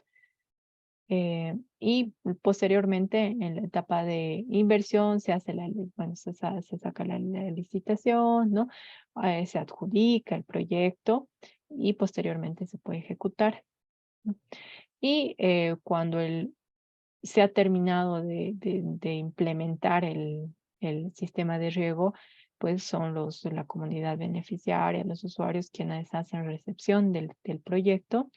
Y posteriormente en la etapa de inversión se hace bueno, se saca la licitación, ¿no? Se adjudica el proyecto y posteriormente se puede ejecutar, ¿no? Y cuando se ha terminado de implementar el sistema de riego, pues son la comunidad beneficiaria, los usuarios quienes hacen recepción del proyecto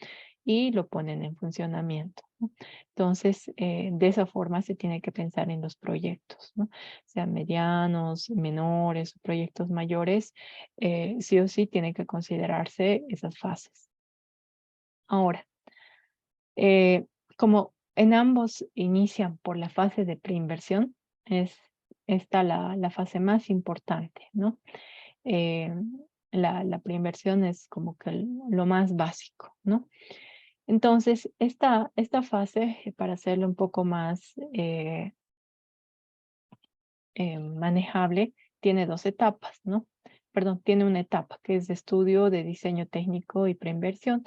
y lo ponen en funcionamiento, ¿no? Entonces, de esa forma se tiene que pensar en los proyectos, ¿no? Sean medianos, menores, proyectos mayores, sí o sí tienen que considerarse esas fases. Ahora, eh, como en ambos inician por la fase de preinversión, es esta la fase más importante, ¿no? Eh, la preinversión es como que lo más básico, ¿no? Entonces, esta fase, para hacerlo un poco más manejable, tiene dos etapas, ¿no? Perdón, tiene una etapa que es de estudio de diseño técnico y preinversión.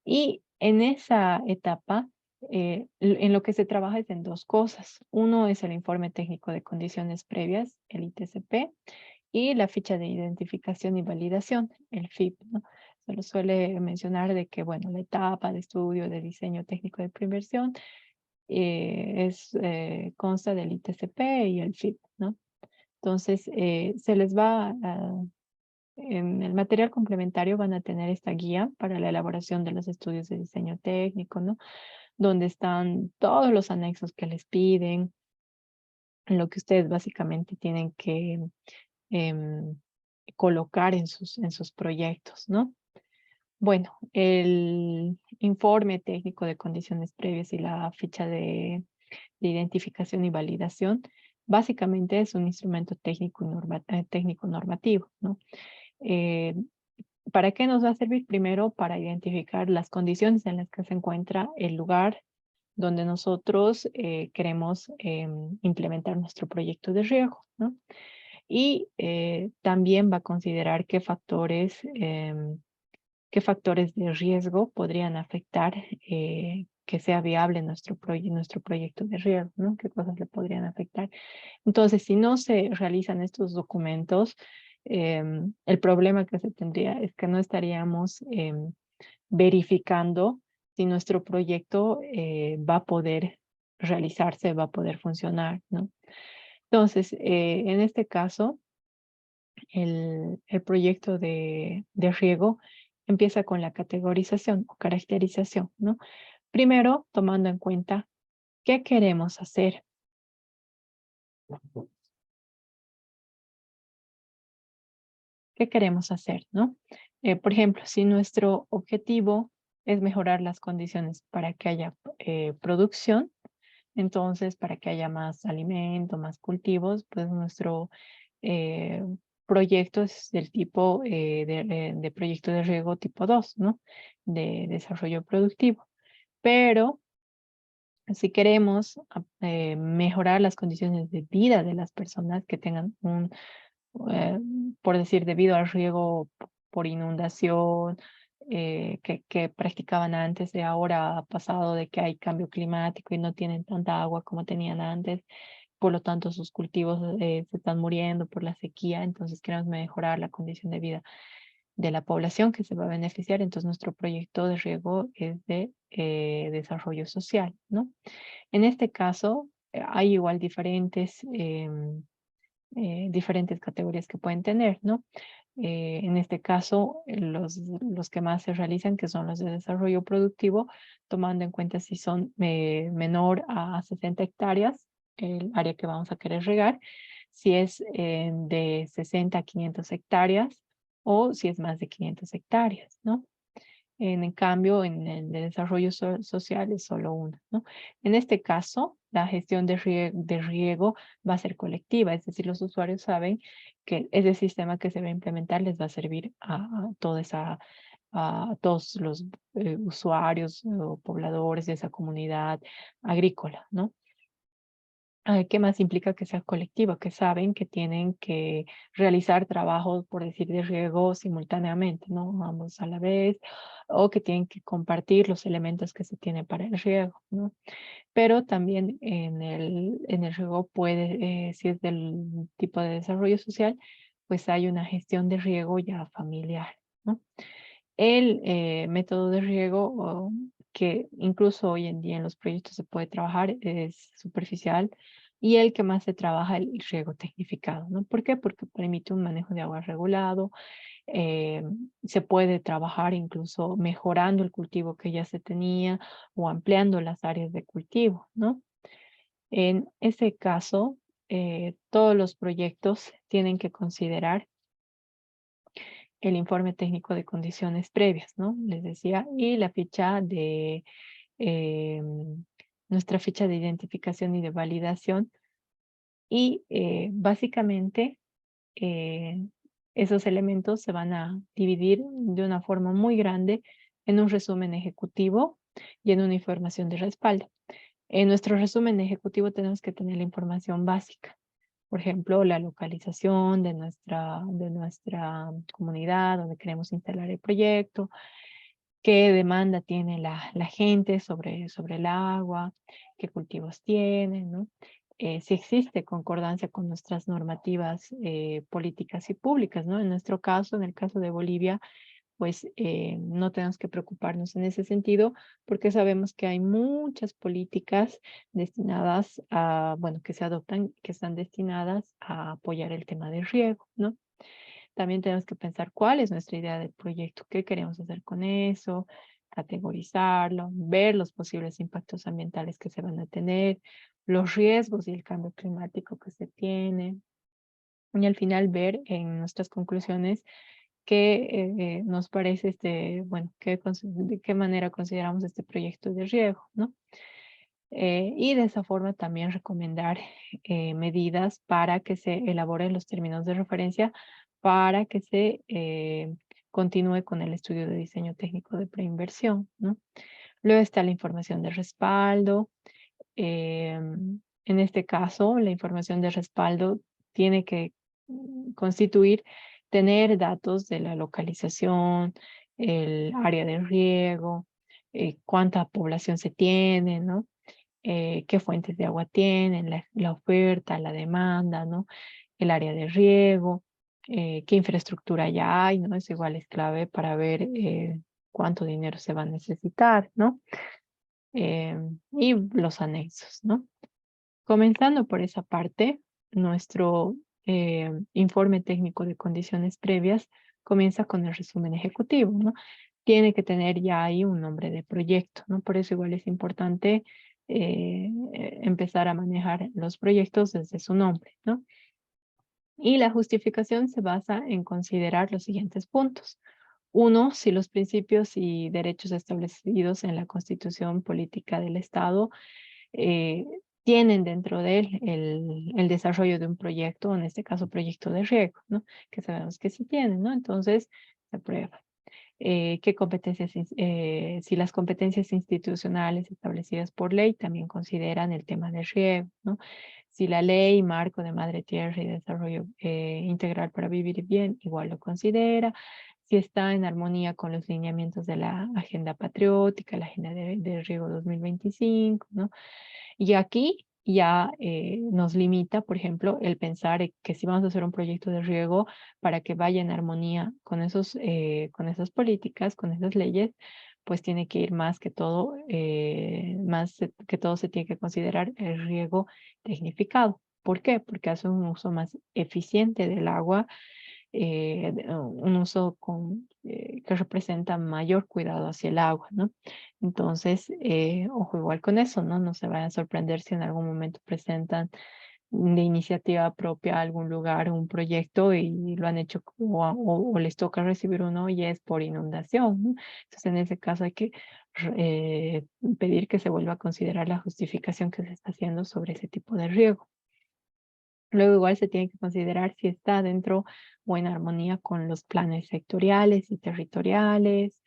Y en esa etapa, en lo que se trabaja es en dos cosas. Uno es el informe técnico de condiciones previas, el ITCP, y la ficha de identificación y validación, el FIP, ¿no? Se lo suele mencionar de que, bueno, la etapa de estudio de diseño técnico de preinversión consta del ITCP y el FIP, ¿no? Entonces, se les va a en el material complementario van a tener esta guía para la elaboración de los estudios de diseño técnico, ¿no? Donde están todos los anexos que les piden, en lo que ustedes básicamente tienen que em, colocar en sus proyectos, ¿no? Bueno, el informe técnico de condiciones previas y la ficha de identificación y validación básicamente es un instrumento técnico, técnico normativo, ¿no? Eh, ¿Para qué nos va a servir? Primero, para identificar las condiciones en las que se encuentra el lugar donde nosotros queremos implementar nuestro proyecto de riego, ¿no? Y también va a considerar qué factores de riesgo podrían afectar que sea viable nuestro proyecto de riego, ¿no? ¿Qué cosas le podrían afectar? Entonces, si no se realizan estos documentos, el problema que se tendría es que no estaríamos verificando si nuestro proyecto va a poder realizarse, va a poder funcionar, ¿no? Entonces, en este caso, el proyecto de riego empieza con la categorización o caracterización, ¿no? Primero, tomando en cuenta qué queremos hacer. ¿Qué queremos hacer, no? Por ejemplo, si nuestro objetivo es mejorar las condiciones para que haya producción, entonces para que haya más alimento, más cultivos, pues nuestro eh, proyecto es del tipo de proyecto de riego tipo 2, ¿no? De desarrollo productivo. Pero si queremos mejorar las condiciones de vida de las personas que tengan eh, por decir, debido al riego por inundación que practicaban antes, y ahora ha pasado de que hay cambio climático y no tienen tanta agua como tenían antes, por lo tanto sus cultivos se están muriendo por la sequía, entonces queremos mejorar la condición de vida de la población que se va a beneficiar, entonces nuestro proyecto de riego es de desarrollo social, ¿no? En este caso, hay igual diferentes categorías que pueden tener, ¿no? En este caso, los que más se realizan, que son los de desarrollo productivo, tomando en cuenta si son menor a 60 hectáreas, el área que vamos a querer regar, si es de 60 a 500 hectáreas o si es más de 500 hectáreas, ¿no? En cambio, en el de desarrollo social es solo uno, ¿no? En este caso, la gestión de riego va a ser colectiva, es decir, los usuarios saben que ese sistema que se va a implementar les va a servir a todos los usuarios o pobladores de esa comunidad agrícola, ¿no? ¿Qué más implica que sea colectiva? Que saben que tienen que realizar trabajos, por decir, de riego simultáneamente, ¿no? Ambos a la vez, o que tienen que compartir los elementos que se tiene para el riego, ¿no? Pero también en el riego puede, si es del tipo de desarrollo social, pues hay una gestión de riego ya familiar, ¿no? El método de riego que incluso hoy en día en los proyectos se puede trabajar es superficial y el que más se trabaja el riego tecnificado, ¿no? ¿Por qué? Porque permite un manejo de agua regulado, eh, se puede trabajar incluso mejorando el cultivo que ya se tenía o ampliando las áreas de cultivo, ¿no? En ese caso, todos los proyectos tienen que considerar el informe técnico de condiciones previas, ¿no? Les decía, y la ficha de eh, nuestra ficha de identificación y de validación. Y básicamente eh, esos elementos se van a dividir de una forma muy grande en un resumen ejecutivo y en una información de respaldo. En nuestro resumen ejecutivo tenemos que tener la información básica. Por ejemplo, la localización de nuestra comunidad donde queremos instalar el proyecto, qué demanda tiene la gente sobre el agua, qué cultivos tienen, ¿no? Si existe concordancia con nuestras normativas políticas y públicas, ¿no? En nuestro caso, en el caso de Bolivia, pues no tenemos que preocuparnos en ese sentido porque sabemos que hay muchas políticas destinadas a, bueno, que se adoptan, que están destinadas a apoyar el tema del riego, ¿no? También tenemos que pensar cuál es nuestra idea del proyecto, qué queremos hacer con eso, categorizarlo, ver los posibles impactos ambientales que se van a tener, los riesgos y el cambio climático que se tiene, y al final ver en nuestras conclusiones qué nos parece bueno, de qué manera consideramos este proyecto de riego, ¿no? Y de esa forma también recomendar medidas para que se elaboren los términos de referencia para que se continúe con el estudio de diseño técnico de preinversión, ¿no? Luego está la información de respaldo. En este caso, la información de respaldo tiene que constituir, tener datos de la localización, el área de riego, cuánta población se tiene, ¿no? Qué fuentes de agua tienen, la oferta, la demanda, ¿no? El área de riego, qué infraestructura ya hay, ¿no? Eso igual es clave para ver cuánto dinero se va a necesitar, ¿no? Eh, y los anexos, ¿no? Comenzando por esa parte, nuestro informe técnico de condiciones previas comienza con el resumen ejecutivo, ¿no? Tiene que tener ya ahí un nombre de proyecto, ¿no? Por eso igual es importante empezar a manejar los proyectos desde su nombre, ¿no? Y la justificación se basa en considerar los siguientes puntos. Uno, si los principios y derechos establecidos en la Constitución Política del Estado eh, tienen dentro de él el desarrollo de un proyecto, en este caso proyecto de riego, ¿no? Que sabemos que sí tienen, ¿no? Entonces, se aprueba. ¿Qué competencias, si las competencias institucionales establecidas por ley también consideran el tema de riego, ¿no? Si la ley marco de madre tierra y desarrollo integral para vivir bien, igual lo considera. Si está en armonía con los lineamientos de la agenda patriótica, la agenda de riego 2025, ¿no? Y aquí ya nos limita, por ejemplo, el pensar que si vamos a hacer un proyecto de riego para que vaya en armonía con esas políticas, con esas leyes, pues tiene que ir más que todo, que todo se tiene que considerar el riego tecnificado. ¿Por qué? Porque hace un uso más eficiente del agua, un uso que representa mayor cuidado hacia el agua, ¿no? Entonces, ojo igual con eso, ¿no? No se vayan a sorprender si en algún momento presentan de iniciativa propia a algún lugar un proyecto y lo han hecho o les toca recibir uno y es por inundación, ¿no? Entonces, en ese caso hay que pedir que se vuelva a considerar la justificación que se está haciendo sobre ese tipo de riego. Luego igual se tiene que considerar si está dentro o en armonía con los planes sectoriales y territoriales,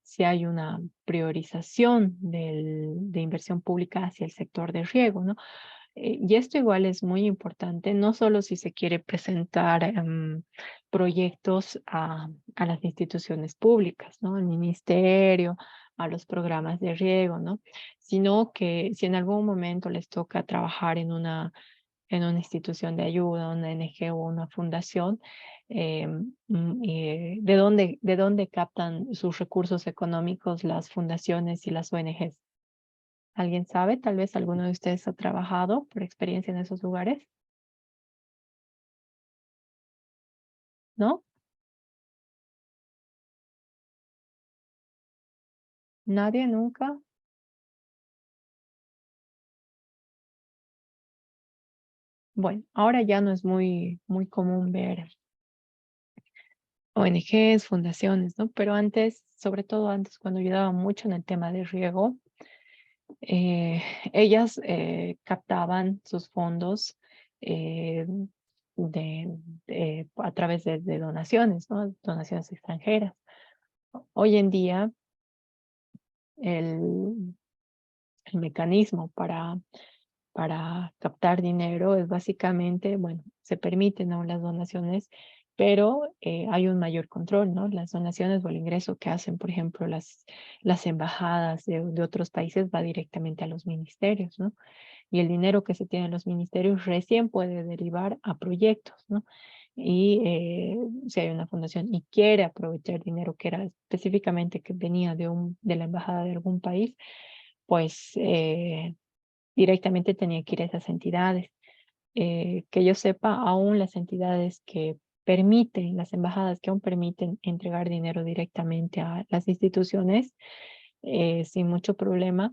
si hay una priorización de inversión pública hacia el sector de riego, ¿no? Y esto igual es muy importante, no solo si se quiere presentar proyectos a las instituciones públicas, ¿no? Al ministerio, a los programas de riego, ¿no? Sino que si en algún momento les toca trabajar en una institución de ayuda, una ONG o una fundación, ¿de dónde captan sus recursos económicos las fundaciones y las ONGs? ¿Alguien sabe? Tal vez alguno de ustedes ha trabajado por experiencia en esos lugares, ¿no? ¿Nadie nunca? Bueno, ahora ya no es muy común ver ONGs, fundaciones, ¿no? Pero antes, sobre todo antes, cuando ayudaba mucho en el tema de riego, eh, ellas captaban sus fondos eh, de, a través de donaciones, ¿no? Donaciones extranjeras. Hoy en día, el, el mecanismo para captar dinero es básicamente, bueno, se permiten aún las donaciones, pero hay un mayor control, ¿no? Las donaciones o el ingreso que hacen, por ejemplo, las embajadas de otros países va directamente a los ministerios, ¿no? Y el dinero que se tiene en los ministerios recién puede derivar a proyectos, ¿no? Y si hay una fundación y quiere aprovechar dinero que era específicamente que venía de la embajada de algún país, pues directamente tenía que ir a esas entidades. Que yo sepa, aún las entidades que permiten, las embajadas que aún permiten entregar dinero directamente a las instituciones sin mucho problema,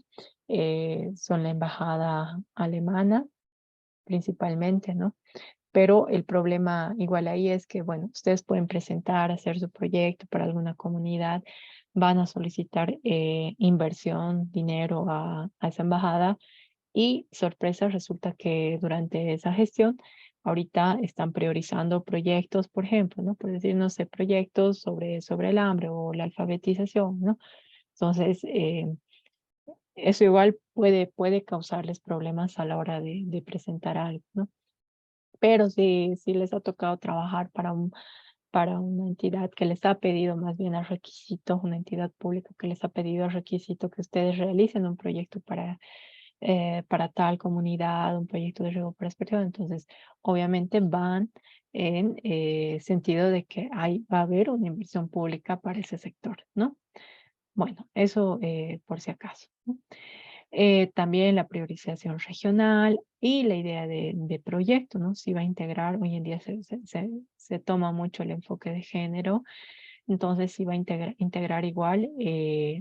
son la embajada alemana principalmente, ¿no? Pero el problema igual ahí es que, bueno, ustedes pueden presentar, hacer su proyecto para alguna comunidad, van a solicitar inversión, dinero a esa embajada y sorpresa, resulta que durante esa gestión, ahorita están priorizando proyectos, por ejemplo, ¿no? Por decir, no sé, proyectos sobre el hambre o la alfabetización, ¿no? Entonces, eso igual puede causarles problemas a la hora de presentar algo, ¿no? Pero si les ha tocado trabajar para una entidad que les ha pedido más bien a requisito, una entidad pública que les ha pedido a requisito que ustedes realicen un proyecto para tal comunidad, un proyecto de riego para expresión. Entonces, obviamente van en sentido de que va a haber una inversión pública para ese sector, ¿no? Bueno, eso por si acaso, ¿no? También la priorización regional y la idea de proyecto, ¿no? Si va a integrar, hoy en día se toma mucho el enfoque de género, entonces sí va a integrar igual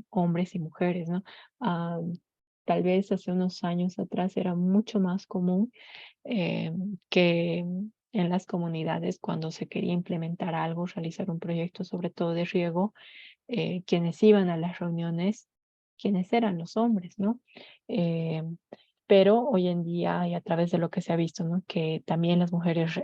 hombres y mujeres, ¿no? Ah, tal vez hace unos años atrás era mucho más común eh, que en las comunidades cuando se quería implementar algo, realizar un proyecto sobre todo de riego, quienes iban a las reuniones, quienes eran los hombres, ¿no? Eh, pero hoy en día y a través de lo que se ha visto, ¿no? Que también las mujeres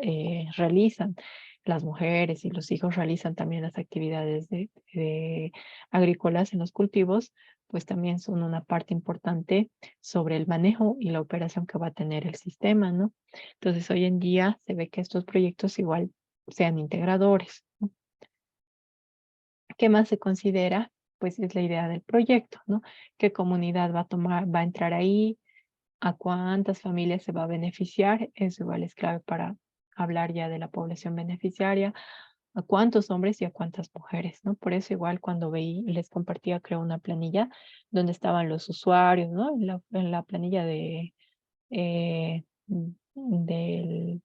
realizan, las mujeres y los hijos realizan también las actividades de agrícolas en los cultivos, pues también son una parte importante sobre el manejo y la operación que va a tener el sistema, ¿no? Entonces hoy en día se ve que estos proyectos igual sean integradores, ¿no? ¿Qué más se considera? Pues es la idea del proyecto, ¿no? ¿Qué comunidad va a entrar ahí? ¿A cuántas familias se va a beneficiar? Eso igual es clave para hablar ya de la población beneficiaria. ¿A cuántos hombres y a cuántas mujeres, ¿no? Por eso igual cuando les compartía, creo, una planilla donde estaban los usuarios, ¿no? En la planilla eh, del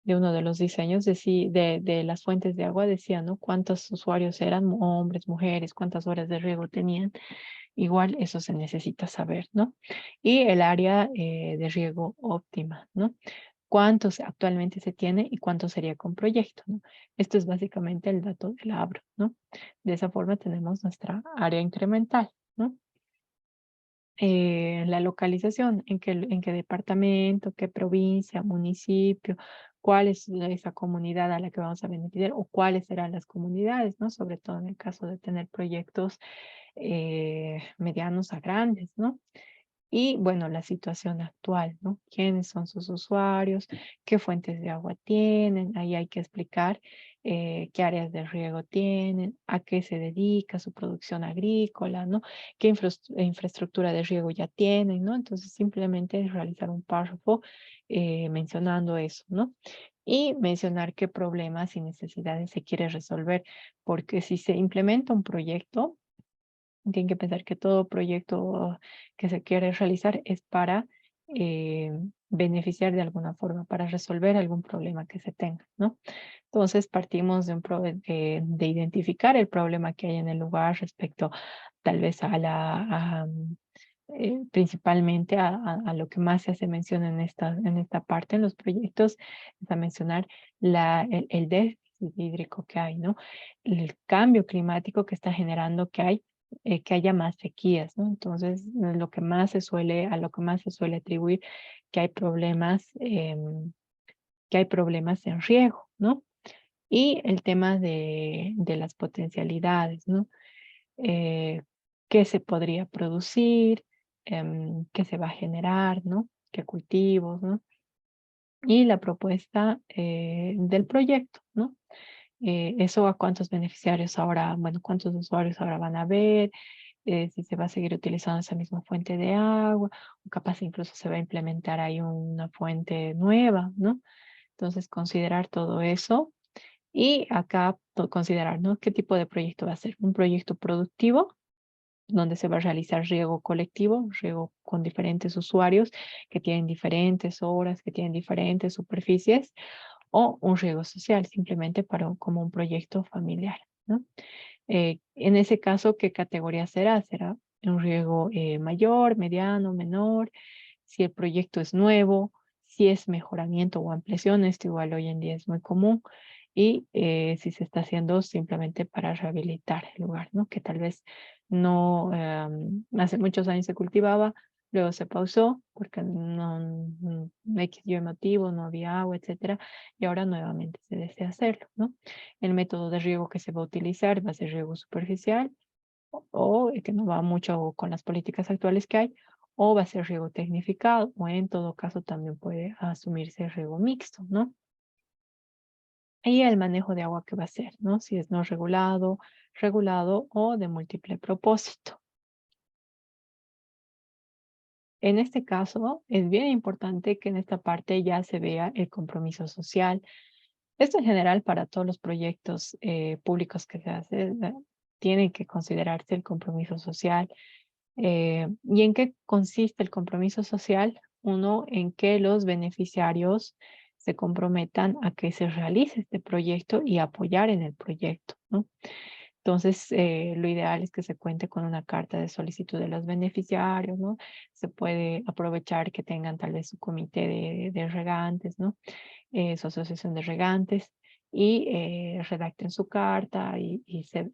de uno de los diseños de las fuentes de agua decía, ¿no? Cuántos usuarios eran, hombres, mujeres, cuántas horas de riego tenían. Igual eso se necesita saber, ¿no? Y el área de riego óptima, ¿no? ¿Cuántos actualmente se tiene y cuánto sería con proyecto, ¿no? Esto es básicamente el dato del ABRO, ¿no? De esa forma tenemos nuestra área incremental, ¿no? La localización, en qué departamento, qué provincia, municipio, cuál es esa comunidad a la que vamos a beneficiar o cuáles serán las comunidades, ¿no? Sobre todo en el caso de tener proyectos medianos a grandes, ¿no? Y bueno, la situación actual, ¿no? ¿Quiénes son sus usuarios? ¿Qué fuentes de agua tienen? Ahí hay que explicar qué áreas de riego tienen, a qué se dedica su producción agrícola, ¿no? ¿Qué infraestructura de riego ya tienen, ¿no? Entonces simplemente es realizar un párrafo mencionando eso, ¿no? Y mencionar qué problemas y necesidades se quiere resolver, porque si se implementa un proyecto, tienen que pensar que todo proyecto que se quiere realizar es para eh, beneficiar de alguna forma, para resolver algún problema que se tenga, ¿no? Entonces partimos de identificar el problema que hay en el lugar respecto tal vez principalmente a lo que más se hace mención en esta parte, en los proyectos, es a mencionar el déficit hídrico que hay, ¿no? El cambio climático que está generando que haya más sequías, ¿no? Entonces, a lo que más se suele atribuir que hay que hay problemas en riego, ¿no? Y el tema de las potencialidades, ¿no? eh, qué se podría producir, qué se va a generar, ¿no? Qué cultivos, ¿no? Y la propuesta del proyecto, ¿no? Eso a cuántos beneficiarios ahora, bueno, cuántos usuarios ahora van a haber, si se va a seguir utilizando esa misma fuente de agua, o capaz incluso se va a implementar ahí una fuente nueva, ¿no? Entonces, considerar todo eso y acá considerar, ¿no? ¿Qué tipo de proyecto va a ser? ¿Un proyecto productivo donde se va a realizar riego colectivo, riego con diferentes usuarios que tienen diferentes horas, que tienen diferentes superficies, o un riego social, simplemente como un proyecto familiar, ¿no? En ese caso, ¿qué categoría será? ¿Será un riego mayor, mediano, menor? Si el proyecto es nuevo, si es mejoramiento o ampliación, esto igual hoy en día es muy común, y si se está haciendo simplemente para rehabilitar el lugar, ¿no? Que tal vez no, hace muchos años se cultivaba, luego se pausó porque X y motivo, no había agua, etcétera, y ahora nuevamente se desea hacerlo, ¿no? El método de riego que se va a utilizar va a ser riego superficial o que no va mucho con las políticas actuales que hay, o va a ser riego tecnificado, o en todo caso también puede asumirse riego mixto, ¿no? Y el manejo de agua que va a ser, ¿no? Si es no regulado, regulado o de múltiple propósito. En este caso, es bien importante que en esta parte ya se vea el compromiso social. Esto en general para todos los proyectos públicos que se hacen, tiene que considerarse el compromiso social. ¿Y en qué consiste el compromiso social? Uno, en que los beneficiarios se comprometan a que se realice este proyecto y apoyar en el proyecto, ¿no? Entonces, lo ideal es que se cuente con una carta de solicitud de los beneficiarios, ¿no? Se puede aprovechar que tengan tal vez su comité de regantes, ¿no? Su asociación de regantes y redacten su carta y se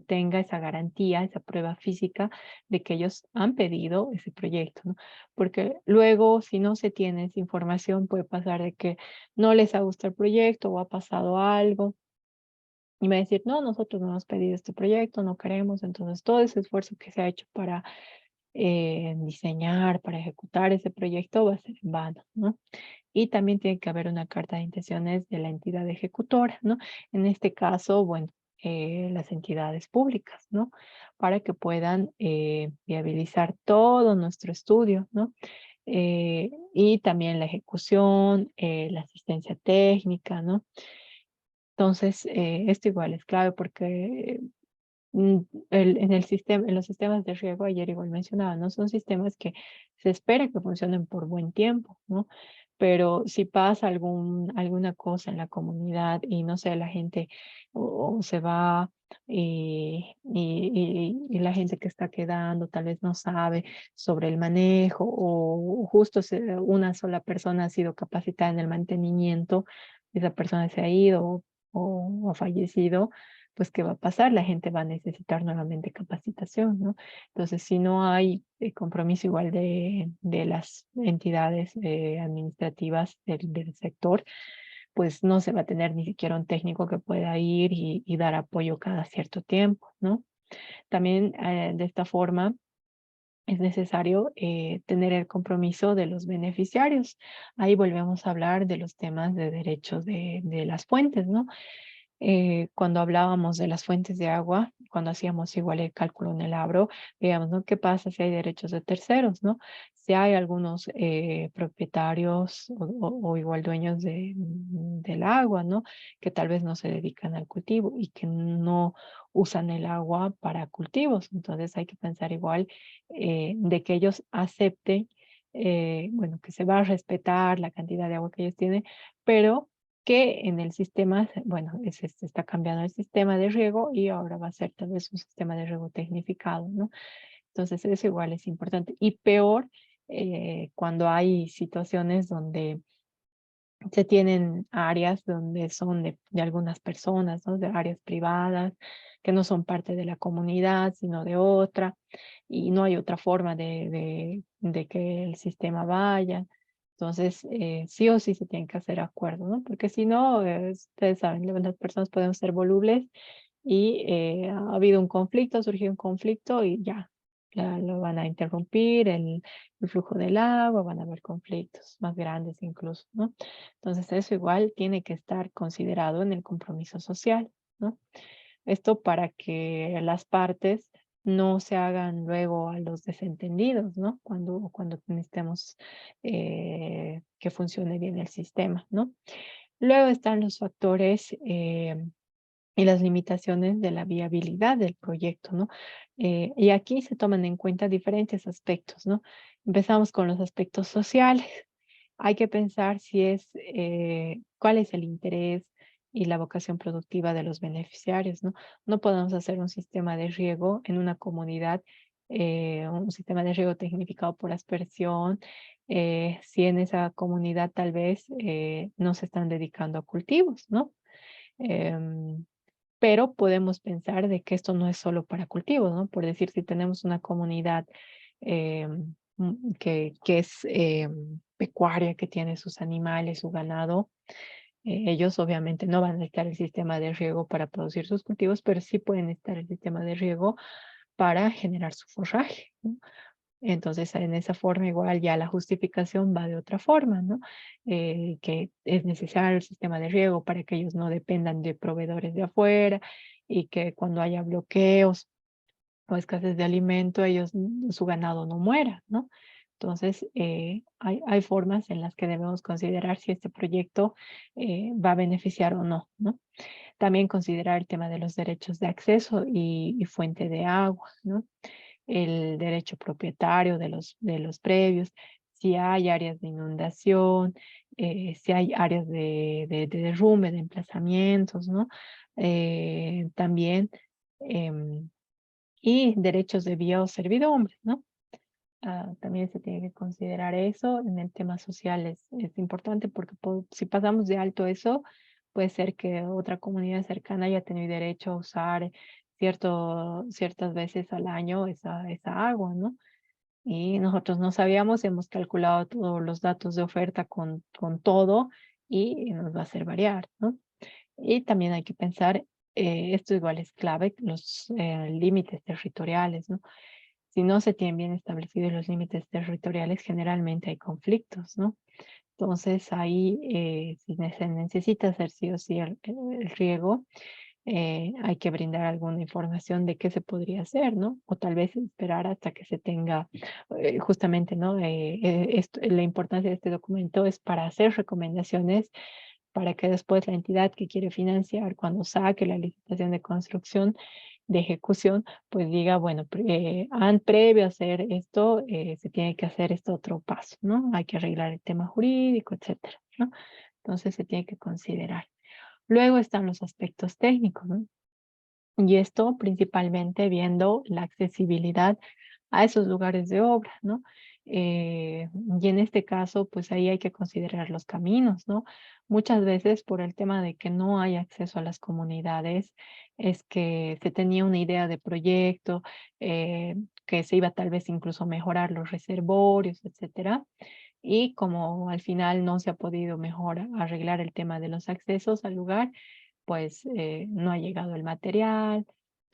tenga esa garantía, esa prueba física de que ellos han pedido ese proyecto, ¿no? Porque luego, si no se tiene esa información, puede pasar de que no les ha gustado el proyecto o ha pasado algo y me va a decir, no, nosotros no hemos pedido este proyecto, no queremos. Entonces, todo ese esfuerzo que se ha hecho para diseñar, para ejecutar ese proyecto va a ser en vano, ¿no? Y también tiene que haber una carta de intenciones de la entidad ejecutora, ¿no? En este caso, bueno, las entidades públicas, ¿no? Para que puedan viabilizar todo nuestro estudio, ¿no? Y también la ejecución, la asistencia técnica, ¿no? Entonces, esto igual es clave porque mm, en el sistema, en los sistemas de riego, ayer igual mencionaba, no son sistemas que se espera que funcionen por buen tiempo, ¿no? Pero si pasa alguna cosa en la comunidad y no sé, la gente o se va y la gente que está quedando tal vez no sabe sobre el manejo o justo una sola persona ha sido capacitada en el mantenimiento, esa persona se ha ido o ha fallecido, pues ¿qué va a pasar? La gente va a necesitar nuevamente capacitación, ¿no? Entonces, si no hay compromiso igual de las entidades administrativas del sector, pues no se va a tener ni siquiera un técnico que pueda ir y dar apoyo cada cierto tiempo, ¿no? También de esta forma es necesario tener el compromiso de los beneficiarios. Ahí volvemos a hablar de los temas de derechos de las fuentes, ¿no? Cuando hablábamos de las fuentes de agua, cuando hacíamos igual el cálculo en el Abro, veíamos, ¿no? ¿Qué pasa si hay derechos de terceros, ¿no? Si hay algunos propietarios o igual dueños del agua, ¿no? Que tal vez no se dedican al cultivo y que no usan el agua para cultivos. Entonces hay que pensar igual de que ellos acepten, bueno, que se va a respetar la cantidad de agua que ellos tienen, pero que en el sistema, bueno, se está cambiando el sistema de riego y ahora va a ser tal vez un sistema de riego tecnificado, ¿no? Entonces eso igual es importante. Y peor cuando hay situaciones donde se tienen áreas donde son de algunas personas, ¿no? De áreas privadas, que no son parte de la comunidad, sino de otra, y no hay otra forma de que el sistema vaya. Entonces, sí o sí se tienen que hacer acuerdos, ¿no? Porque si no, ustedes saben, las personas pueden ser volubles y ha habido un conflicto, surgió un conflicto y ya, lo van a interrumpir, el flujo del agua, van a haber conflictos más grandes incluso, ¿no? Entonces eso igual tiene que estar considerado en el compromiso social, ¿no? Esto para que las partes no se hagan luego a los desentendidos, ¿no? Cuando necesitemos que funcione bien el sistema, ¿no? Luego están los factores y las limitaciones de la viabilidad del proyecto, ¿no? Y aquí se toman en cuenta diferentes aspectos, ¿no? Empezamos con los aspectos sociales. Hay que pensar si es, cuál es el interés y la vocación productiva de los beneficiarios, ¿no? No podemos hacer un sistema de riego en una comunidad, un sistema de riego tecnificado por aspersión, si en esa comunidad tal vez no se están dedicando a cultivos, ¿no? Em, pero podemos pensar de que esto no es solo para cultivos, ¿no? Por decir, si tenemos una comunidad que es pecuaria, que tiene sus animales, su ganado, ellos obviamente no van a necesitar el sistema de riego para producir sus cultivos, pero sí pueden necesitar el sistema de riego para generar su forraje, ¿no? Entonces, en esa forma igual ya la justificación va de otra forma, ¿no? Que es necesario el sistema de riego para que ellos no dependan de proveedores de afuera y que cuando haya bloqueos o escasez de alimento, ellos, su ganado no muera, ¿no? Entonces, hay formas en las que debemos considerar si este proyecto va a beneficiar o no, ¿no? También considerar el tema de los derechos de acceso y fuente de agua, ¿no? El derecho propietario de los previos, si hay áreas de inundación, si hay áreas de derrumbe, de emplazamientos, ¿no? También, y derechos de vía o servidumbre, ¿no? También se tiene que considerar eso. En el tema social es importante porque si pasamos de alto eso, puede ser que otra comunidad cercana haya tenido derecho a usar ciertas veces al año esa agua, ¿no? Y nosotros no sabíamos, hemos calculado todos los datos de oferta con todo y nos va a hacer variar, ¿no? Y también hay que pensar, esto igual es clave, los límites territoriales, ¿no? Si no se tienen bien establecidos los límites territoriales, generalmente hay conflictos, ¿no? Entonces ahí, si se necesita hacer sí o sí el riego, hay que brindar alguna información de qué se podría hacer, ¿no? O tal vez esperar hasta que se tenga, justamente, ¿no? La importancia de este documento es para hacer recomendaciones para que después la entidad que quiere financiar, cuando saque la licitación de construcción, de ejecución, pues diga, bueno, previo a hacer esto, se tiene que hacer este otro paso, ¿no? Hay que arreglar el tema jurídico, etcétera, ¿no? Entonces se tiene que considerar. Luego están los aspectos técnicos, ¿no? Y esto principalmente viendo la accesibilidad a esos lugares de obra, ¿no? Y en este caso, pues ahí hay que considerar los caminos, ¿no? Muchas veces por el tema de que no hay acceso a las comunidades, es que se tenía una idea de proyecto, que se iba tal vez incluso a mejorar los reservorios, etcétera. Y como al final no se ha podido mejor arreglar el tema de los accesos al lugar, pues no ha llegado el material.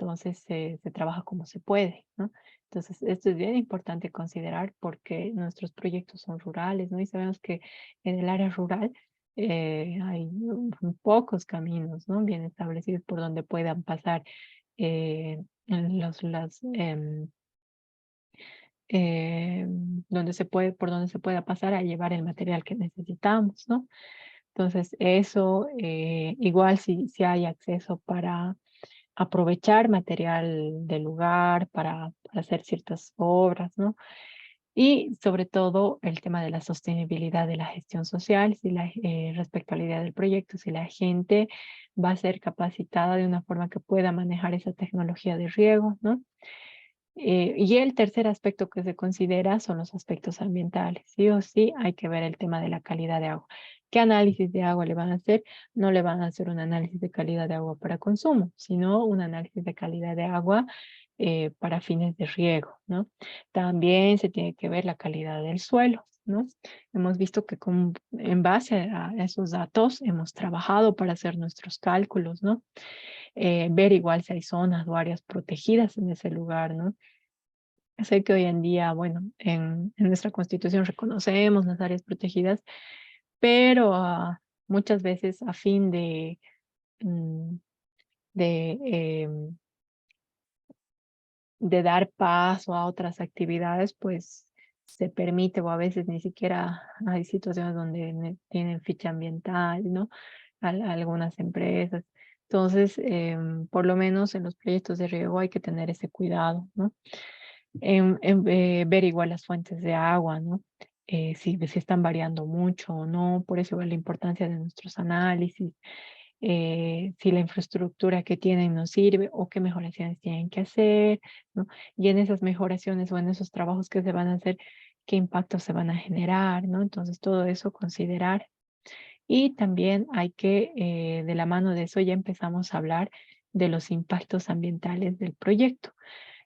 entonces se trabaja como se puede, ¿no? Entonces, esto es bien importante considerar porque nuestros proyectos son rurales, ¿no? Y sabemos que en el área rural hay pocos caminos, ¿no? Bien establecidos por donde puedan pasar por donde se pueda pasar a llevar el material que necesitamos, ¿no? Entonces, eso, igual si hay acceso para aprovechar material del lugar para hacer ciertas obras, ¿no? Y sobre todo el tema de la sostenibilidad de la gestión social, respecto a la idea del proyecto, si la gente va a ser capacitada de una forma que pueda manejar esa tecnología de riego, ¿no? Y el tercer aspecto que se considera son los aspectos ambientales. Sí o sí hay que ver el tema de la calidad de agua. ¿Qué análisis de agua le van a hacer? No le van a hacer un análisis de calidad de agua para consumo, sino un análisis de calidad de agua para fines de riego, ¿no? También se tiene que ver la calidad del suelo, ¿no? Hemos visto que en base a esos datos hemos trabajado para hacer nuestros cálculos, ¿no? Ver igual si hay zonas o áreas protegidas en ese lugar, ¿no? Sé que hoy en día, bueno, en nuestra constitución reconocemos las áreas protegidas, pero muchas veces a fin mm, de, de dar paso a otras actividades, pues se permite o a veces ni siquiera hay situaciones donde tienen ficha ambiental, ¿no? Algunas empresas. Entonces, por lo menos en los proyectos de riego hay que tener ese cuidado, ¿no? Ver igual las fuentes de agua, ¿no? Si están variando mucho o no, por eso igual la importancia de nuestros análisis, si la infraestructura que tienen nos sirve o qué mejoraciones tienen que hacer, ¿no? Y en esas mejoraciones o en esos trabajos que se van a hacer, qué impactos se van a generar, ¿no? Entonces todo eso considerar. Y también hay que, de la mano de eso, ya empezamos a hablar de los impactos ambientales del proyecto.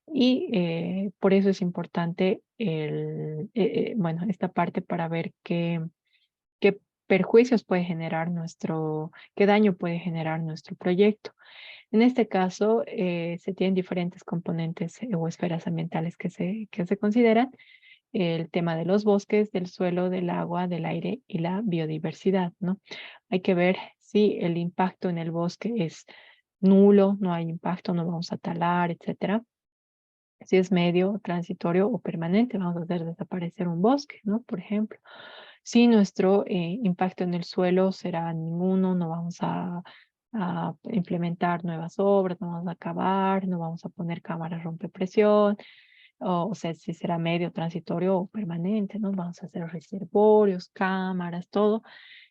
Y por eso es importante bueno, esta parte para ver qué perjuicios puede generar qué daño puede generar nuestro proyecto. En este caso, se tienen diferentes componentes o esferas ambientales que se consideran. El tema de los bosques, del suelo, del agua, del aire y la biodiversidad, ¿no? Hay que ver si el impacto en el bosque es nulo, no hay impacto, no vamos a talar, etcétera. Si es medio, transitorio o permanente, vamos a hacer desaparecer un bosque, ¿no? Por ejemplo, si nuestro impacto en el suelo será ninguno, no vamos a implementar nuevas obras, no vamos a cavar, no vamos a poner cámaras rompepresión, o sea, si será medio, transitorio o permanente, ¿no? Vamos a hacer reservorios, cámaras, todo.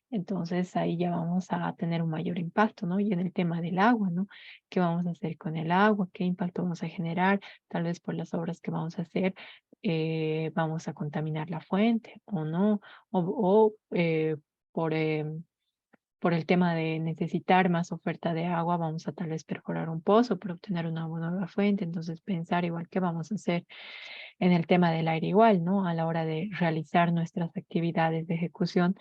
Entonces ahí ya vamos a tener un mayor impacto, ¿no? Y en el tema del agua, ¿no? ¿Qué vamos a hacer con el agua? ¿Qué impacto vamos a generar? Tal vez por las obras que vamos a hacer, vamos a contaminar la fuente o no, o por, por el tema de necesitar más oferta de agua, vamos a tal vez perforar un pozo para obtener una nueva fuente. Entonces pensar igual qué vamos a hacer en el tema del aire igual, ¿no? A la hora de realizar nuestras actividades de ejecución,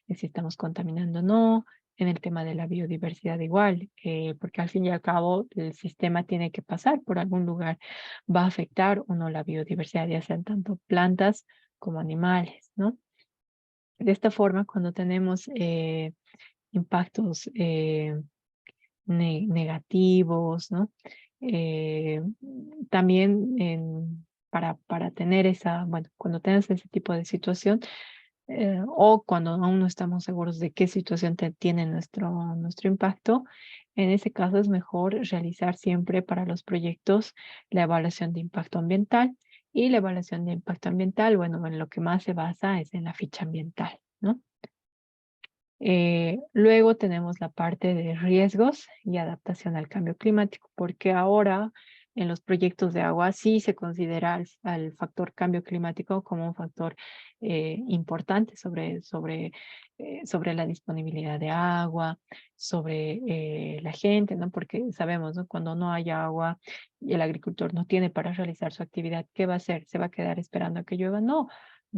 si estamos contaminando o no, en el tema de la biodiversidad igual, porque al fin y al cabo el sistema tiene que pasar por algún lugar, va a afectar o no la biodiversidad, ya sean tanto plantas como animales, ¿no? De esta forma, cuando tenemos impactos negativos, ¿no? Eh, también para tener bueno, cuando tengas ese tipo de situación o cuando aún no estamos seguros de qué situación tiene nuestro impacto, en ese caso es mejor realizar siempre para los proyectos la evaluación de impacto ambiental. Y la evaluación de impacto ambiental, bueno, en lo que más se basa es en la ficha ambiental, ¿no? Luego tenemos la parte de riesgos y adaptación al cambio climático, porque ahora en los proyectos de agua sí se considera al factor cambio climático como un factor importante sobre la disponibilidad de agua, sobre la gente, ¿no? Porque sabemos, ¿no? Cuando no hay agua y el agricultor no tiene para realizar su actividad, ¿qué va a hacer? ¿Se va a quedar esperando a que llueva? No,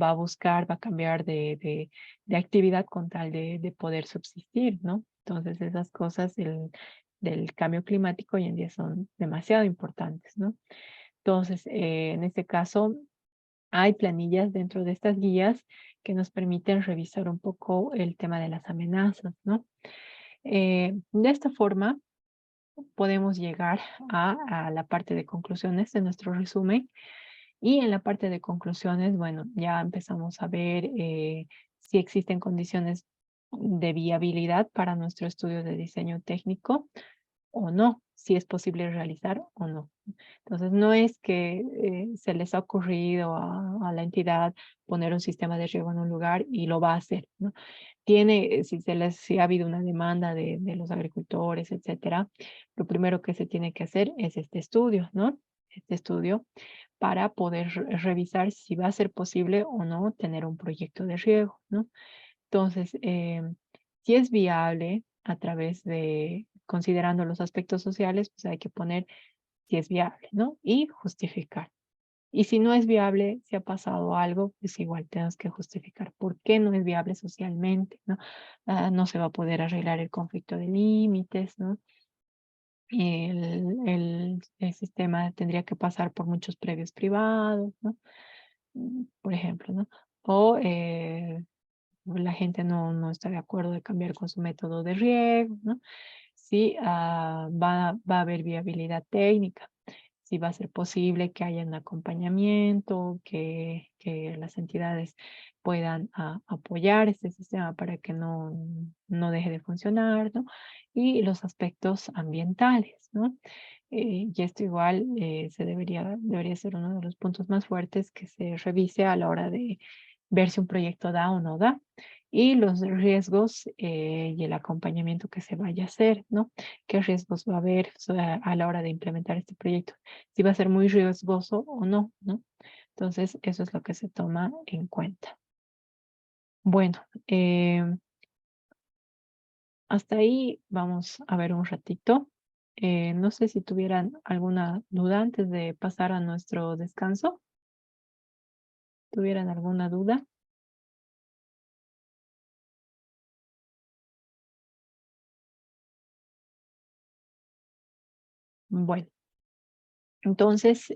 va a buscar, va a cambiar de actividad con tal de poder subsistir, ¿no? Entonces esas cosas, del cambio climático hoy en día son demasiado importantes, ¿no? Entonces, en este caso, hay planillas dentro de estas guías que nos permiten revisar un poco el tema de las amenazas, ¿no? De esta forma, podemos llegar a la parte de conclusiones de nuestro resumen y en la parte de conclusiones, bueno, ya empezamos a ver si existen condiciones de viabilidad para nuestro estudio de diseño técnico o no, si es posible realizar o no. Entonces, no es que se les ha ocurrido a la entidad poner un sistema de riego en un lugar y lo va a hacer, ¿no? Si ha habido una demanda de los agricultores, etcétera, lo primero que se tiene que hacer es este estudio, ¿no? Este estudio para poder revisar si va a ser posible o no tener un proyecto de riego, ¿no? Entonces, si es viable a través de, considerando los aspectos sociales, pues hay que poner si es viable, ¿no? Y justificar. Y si no es viable, si ha pasado algo, pues igual tenemos que justificar por qué no es viable socialmente, ¿no? No se va a poder arreglar el conflicto de límites, ¿no? El sistema tendría que pasar por muchos previos privados, ¿no? Por ejemplo, ¿no? O la gente no está de acuerdo de cambiar con su método de riego, ¿no? Si va a haber viabilidad técnica, si va a ser posible que haya un acompañamiento, que las entidades puedan apoyar este sistema para que no deje de funcionar, ¿no? Y los aspectos ambientales, ¿no? Y esto igual debería ser uno de los puntos más fuertes que se revise a la hora de ver si un proyecto da o no da y los riesgos y el acompañamiento que se vaya a hacer, ¿no? ¿Qué riesgos va a haber a la hora de implementar este proyecto? Si va a ser muy riesgoso o no, ¿no? Entonces, eso es lo que se toma en cuenta. Bueno, hasta ahí vamos a ver un ratito. No sé si tuvieran alguna duda antes de pasar a nuestro descanso. ¿Tuvieran alguna duda? Bueno, entonces,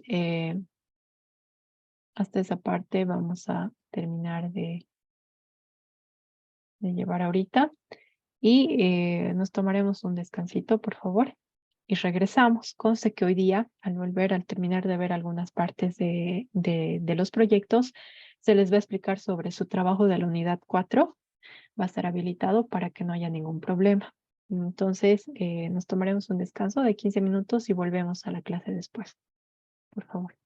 hasta esa parte vamos a terminar de llevar ahorita y nos tomaremos un descansito, por favor, y regresamos. Conste que hoy día, al volver, al terminar de ver algunas partes de los proyectos, se les va a explicar sobre su trabajo de la unidad 4. Va a estar habilitado para que no haya ningún problema. Entonces, nos tomaremos un descanso de 15 minutos y volvemos a la clase después, por favor.